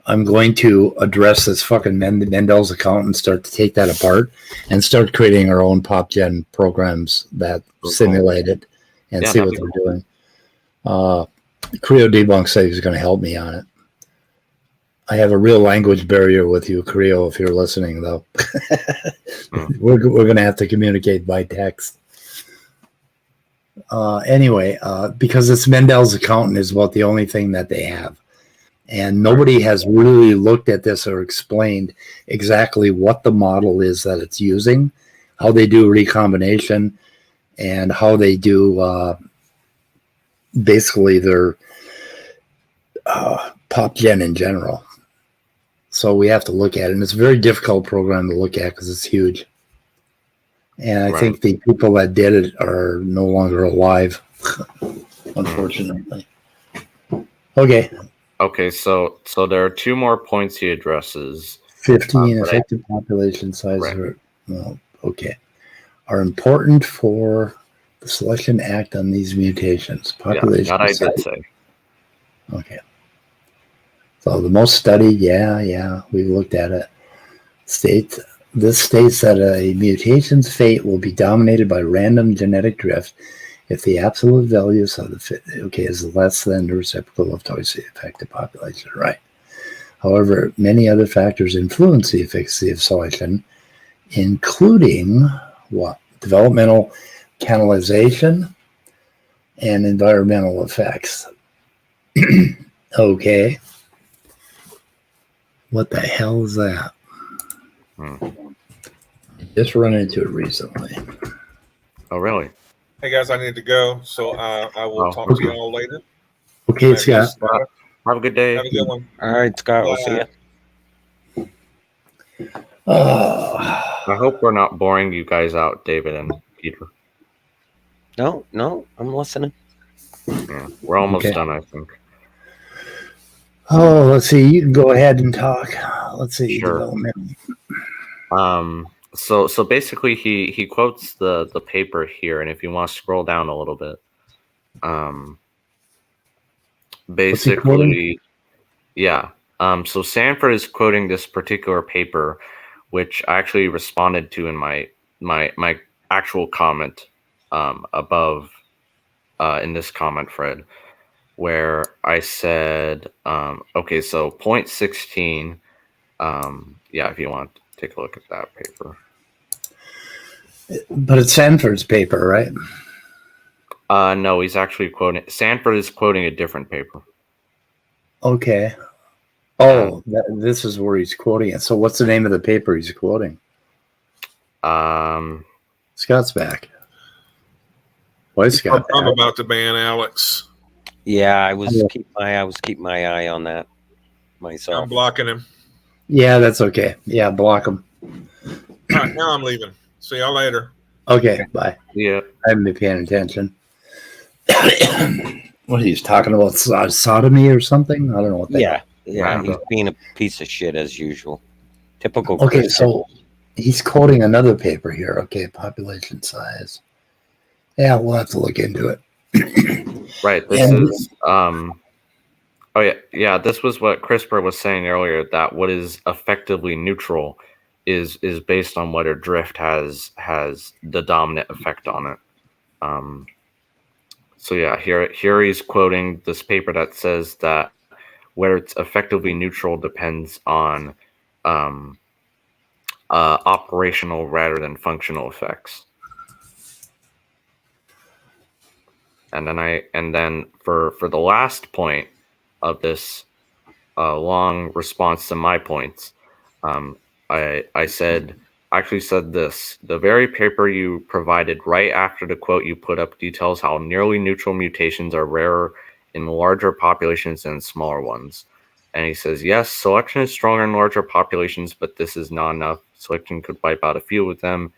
I'm going to address this fucking Mendel's account and start to take that apart and start creating our own PopGen programs that simulate it and see what they're doing. Creo Debunk said he's going to help me on it. I have a real language barrier with you, Creo, if you're listening, though. We're going to have to communicate by text. Anyway, because it's Mendel's accountant is about the only thing that they have. And nobody has really looked at this or explained exactly what the model is that it's using, how they do recombination, and how they do basically their PopGen in general. So we have to look at it. And it's a very difficult program to look at because it's huge. And I think the people that did it are no longer alive, unfortunately. Okay, so there are two more points he addresses. 15 effective population size are important for the Selection Act on these mutations. Population that I size. did say. Okay. So the most studied, we've looked at it. This states that a mutation's fate will be dominated by random genetic drift if the absolute values of the fit is less than the reciprocal of twice the effective population. Right. However, many other factors influence the efficacy of selection, including developmental canalization and environmental effects. Okay. What the hell is that? Just run into it recently. Oh, really? Hey guys, I need to go, so I will talk to you all later. Okay, Scott. Have a good day. Have a good one. All right, Scott. We'll see you. I hope we're not boring you guys out, David and Peter. No, I'm listening. Yeah, we're almost done, I think. Oh, let's see. You can go ahead and talk. Let's see. Sure. Development. So basically, he quotes the paper here, and if you want to scroll down a little bit, basically, yeah. So Sanford is quoting this particular paper, which I actually responded to in my actual comment above in this comment thread, where I said, okay, so point 16, yeah, if you want to take a look at that paper. But it's Sanford's paper, right? No, he's actually quoting, Sanford is quoting a different paper. Okay. Oh, this is where he's quoting it. So what's the name of the paper he's quoting? Scott's back. Why Scott? I'm about to ban Alex. Yeah, I was keeping my eye on that myself. I'm blocking him. Yeah, that's okay. Yeah, block him. All right, now I'm leaving. See y'all later. Okay, bye. Yeah. I haven't been paying attention. What, he's talking about sodomy or something? I don't know what that is. Yeah, he's being a piece of shit as usual. Typical. Okay, Christian. so he's quoting another paper here. Okay, population size. Yeah, we'll have to look into it. Right. This is oh yeah. This was what CRISPR was saying earlier, that what is effectively neutral is based on whether drift has the dominant effect on it. So yeah, here he's quoting this paper that says that whether it's effectively neutral depends on operational rather than functional effects. And then for the last point of this long response to my points, I actually said this: the very paper you provided right after the quote you put up details how nearly neutral mutations are rarer in larger populations than smaller ones. And he says, yes, selection is stronger in larger populations, but this is not enough. Selection could wipe out a few of them.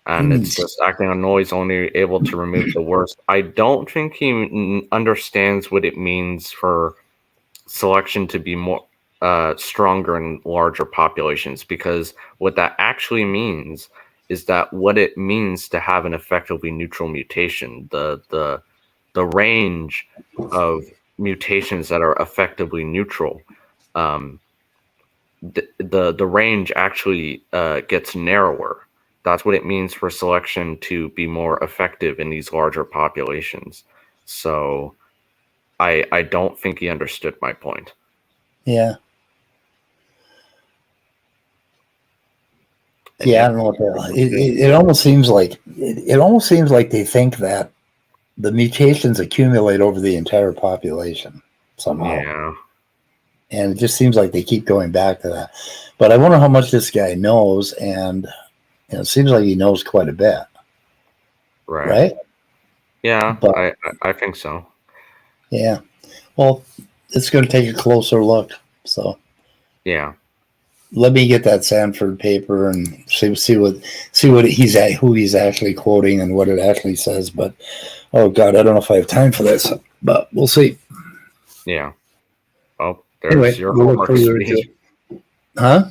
And it's just acting on noise, only able to remove the worst. I don't think he understands what it means for selection to be more stronger in larger populations, because what that actually means is that what it means to have an effectively neutral mutation, the range of mutations that are effectively neutral, the range actually gets narrower. That's what it means for selection to be more effective in these larger populations. So I don't think he understood my point. Yeah. Yeah, I don't know what that. It almost seems like they think that the mutations accumulate over the entire population somehow. Yeah. And it just seems like they keep going back to that. But I wonder how much this guy knows, and it seems like he knows quite a bit. Right? Yeah, but, I think so. Yeah. Well, it's going to take a closer look. So. Yeah. Let me get that Sanford paper and see what he's at, who he's actually quoting and what it actually says. But oh god, I don't know if I have time for this, but we'll see. Yeah. Oh, there's your homework speed. Huh?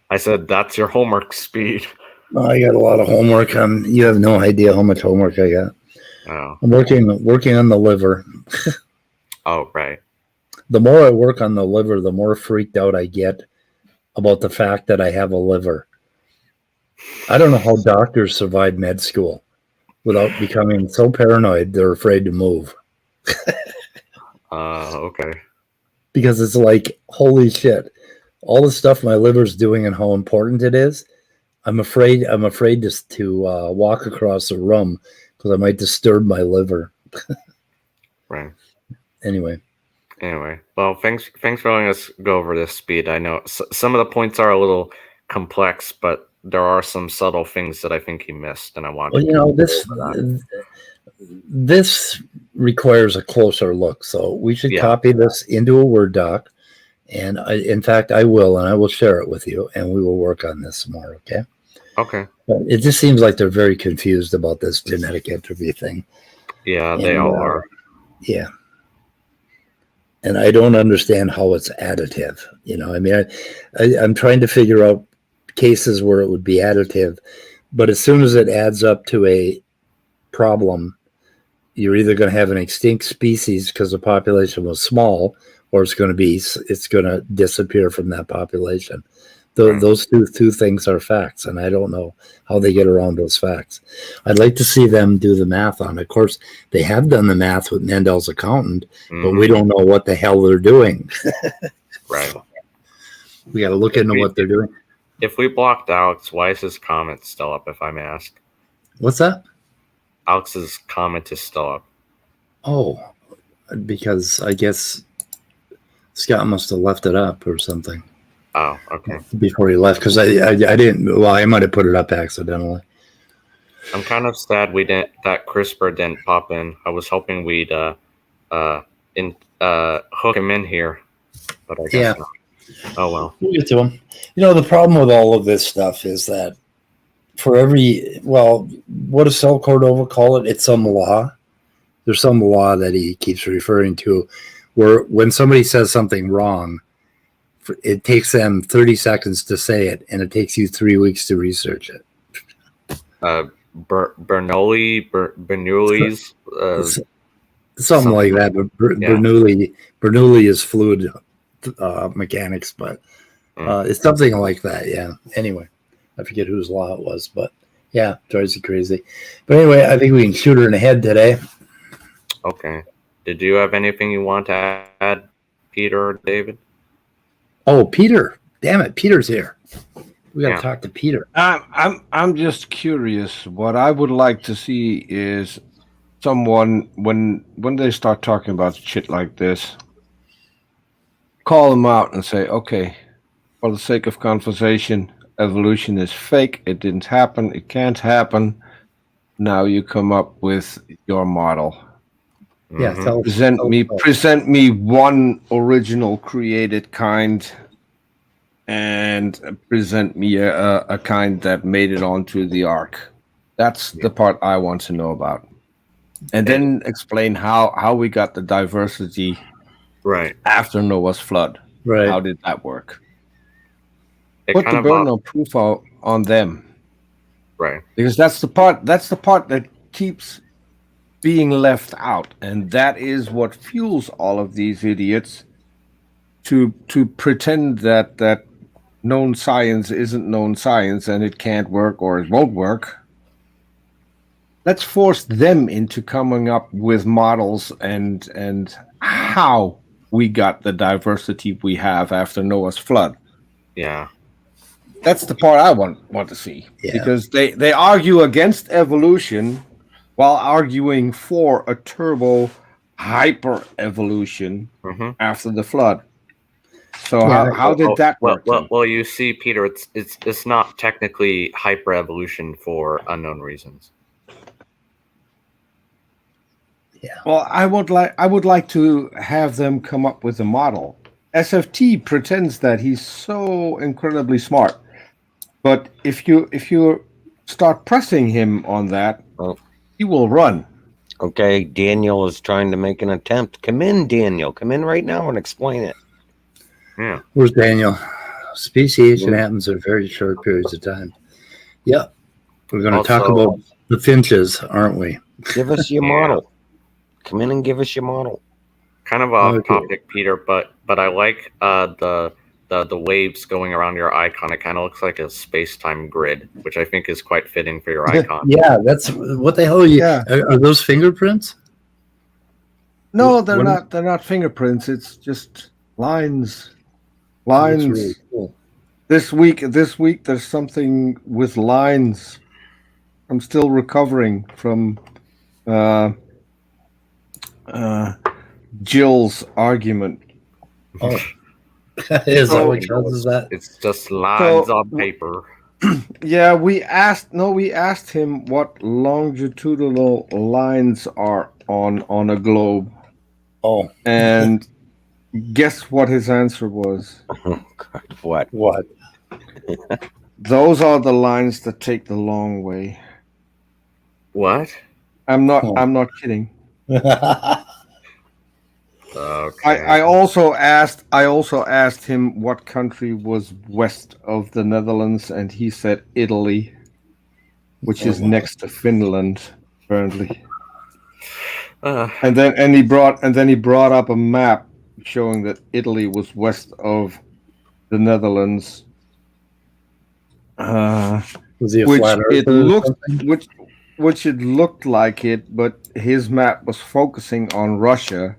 I said that's your homework speed. I got a lot of homework. You have no idea how much homework I got. Oh. I'm working on the liver. Oh, right. The more I work on the liver, the more freaked out I get about the fact that I have a liver. I don't know how doctors survive med school without becoming so paranoid they're afraid to move. Okay. Because it's like, holy shit, all the stuff my liver's doing and how important it is. I'm afraid to walk across the room because I might disturb my liver. Right. Anyway, well, thanks for letting us go over this speed. I know some of the points are a little complex, but there are some subtle things that I think he missed, and I want. Well, you know, this requires a closer look, so we should copy this into a Word doc, and in fact, I will share it with you, and we will work on this more. Okay. Okay. But it just seems like they're very confused about this genetic entropy thing. Yeah, they all are. Yeah. And I don't understand how it's additive. You know, I mean, I'm trying to figure out cases where it would be additive, but as soon as it adds up to a problem, you're either going to have an extinct species because the population was small, or it's going to disappear from that population. Those two things are facts, and I don't know how they get around those facts. I'd like to see them do the math on it. Of course, they have done the math with Mendel's accountant, but we don't know what the hell they're doing. Right. We got to look into what they're doing. If we blocked Alex, why is his comment still up, if I may ask? What's that? Alex's comment is still up. Oh, because I guess Scott must have left it up or something. Oh, okay. Before he left, because I didn't. Well, I might have put it up accidentally. I'm kind of sad that CRISPR didn't pop in. I was hoping we'd hook him in here, but I guess not. Oh well. We'll get to him. You know, the problem with all of this stuff is that what does Cell Cordova call it? It's some law. There's some law that he keeps referring to, where when somebody says something wrong, it takes them 30 seconds to say it, and it takes you 3 weeks to research it. Bernoulli's something like that. But Bernoulli is fluid mechanics, but it's something like that. Yeah. Anyway, I forget whose law it was, but yeah, drives you crazy. But anyway, I think we can shoot her in the head today. Okay. Did you have anything you want to add, Peter or David? Oh, Peter! Damn it, Peter's here. We got to talk to Peter. I'm just curious. What I would like to see is someone when they start talking about shit like this, call them out and say, okay, for the sake of conversation, evolution is fake. It didn't happen. It can't happen. Now you come up with your model. Yeah, present me one original created kind, and present me a kind that made it onto the ark. That's the part I want to know about, and then explain how we got the diversity right after Noah's flood. Right, how did that work? Put the burden of proof on them, right? Because that's the part that keeps being left out, and that is what fuels all of these idiots to pretend that known science isn't known science and it can't work or it won't work. Let's force them into coming up with models and how we got the diversity we have after Noah's flood. Yeah, that's the part I want to see, because they argue against evolution while arguing for a turbo hyper evolution after the flood. So how did that work? Well, you see, Peter, it's not technically hyper evolution for unknown reasons. Yeah. Well, I would like to have them come up with a model. SFT pretends that he's so incredibly smart, but if you start pressing him on that, he will run. Okay, Daniel is trying to make an attempt. Come in, Daniel. Come in right now and explain it. Yeah. Where's Daniel? Speciation happens in very short periods of time. Yep. We're going to talk about the finches, aren't we? Give us your model. Come in and give us your model. Kind of off topic, Peter, but I like the waves going around your icon. It kind of looks like a space-time grid, which I think is quite fitting for your icon. Yeah, that's what the hell are you? Yeah. Are those fingerprints? No, they're not. They're not fingerprints. It's just lines. Lines. Really cool. This week, there's something with lines. I'm still recovering from Jill's argument. Oh. Is that what causes that? It's just lines on paper. Yeah, we asked him what longitudinal lines are on a globe. Oh. And guess what his answer was? Oh, God, what? What? Those are the lines that take the long way. What? I'm not kidding. Okay. I also asked him what country was west of the Netherlands, and he said Italy, which is next to Finland, apparently. And then he brought up a map showing that Italy was west of the Netherlands. Was he a flat earther? Which it looked like it, but his map was focusing on Russia,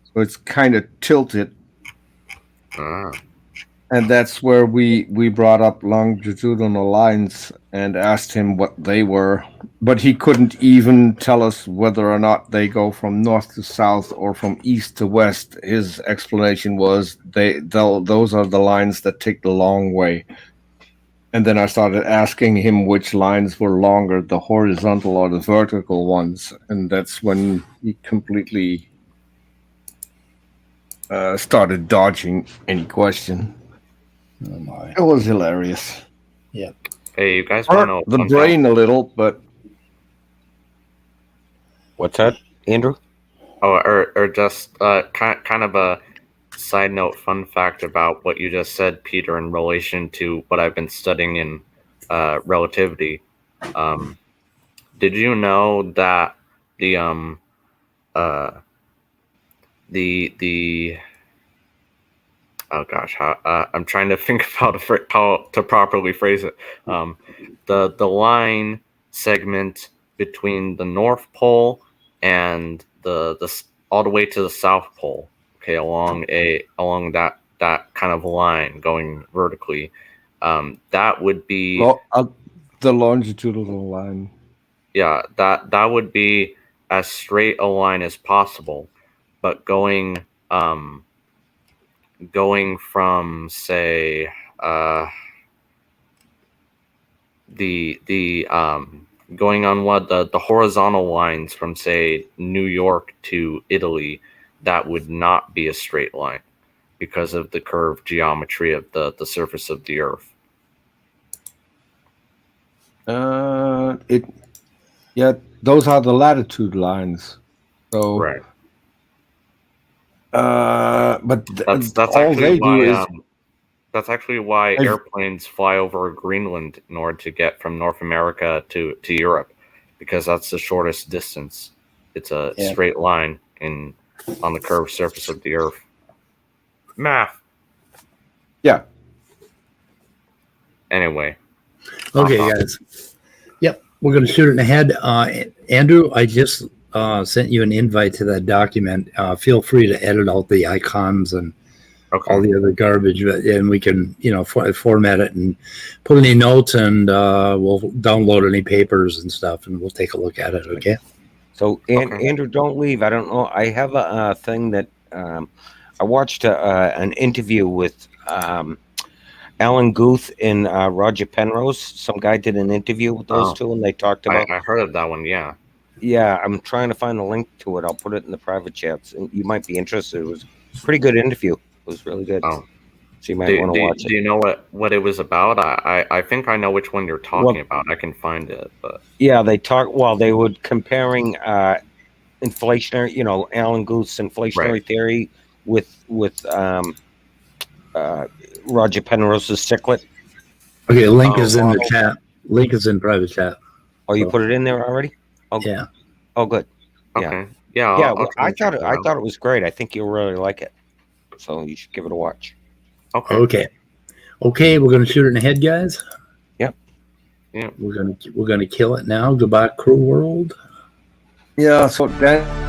so it's kind of tilted. And that's where we brought up longitudinal lines and asked him what they were, but he couldn't even tell us whether or not they go from north to south or from east to west. His explanation was those are the lines that take the long way. And then I started asking him which lines were longer, the horizontal or the vertical ones. And that's when he completely started dodging any question. Oh my. It was hilarious. Yeah. Hey, you guys want to know the brain a little, but... What's that, Andrew? Oh, or just kind of a side note, fun fact about what you just said, Peter, in relation to what I've been studying in relativity. Did you know that the oh gosh, I'm trying to think about how to properly phrase it. The line segment between the North Pole and the all the way to the South Pole. Okay, along that kind of line going vertically, that would be the longitudinal line. Yeah, that would be as straight a line as possible, but going from say going on what the horizontal lines from say New York to Italy, that would not be a straight line because of the curved geometry of the surface of the Earth. Those are the latitude lines. So right. But that's all they do is that's actually why airplanes fly over Greenland in order to get from North America to Europe, because that's the shortest distance. It's a straight line on the curved surface of the Earth. Math. Yeah. Anyway. Okay, guys. Yep, we're going to shoot it in the head. Andrew, I just sent you an invite to that document. Feel free to edit out the icons and all the other garbage, and we can, format it and put any notes, and we'll download any papers and stuff, and we'll take a look at it. Okay. So, Andrew, don't leave. I don't know. I have a thing that I watched an interview with Alan Guth and Roger Penrose. Some guy did an interview with those two, and they talked about. I heard of that one. Yeah. Yeah, I'm trying to find a link to it. I'll put it in the private chats, and you might be interested. It was a pretty good interview. It was really good. Oh. So you might want to watch it. Do you know what it was about? I think I know which one you're talking about. I can find it, but yeah, they were comparing inflationary, Alan Guth's inflationary theory with Roger Penrose's ciclet. Okay, link is in the chat. Link is in private chat. Oh, you put it in there already? Oh, yeah. Oh, good. Okay. Yeah. I'll I thought it was great. I think you'll really like it. So you should give it a watch. Okay. Okay, we're gonna shoot it in the head, guys. Yep. We're gonna kill it now. Goodbye, cruel world. Yeah. So then.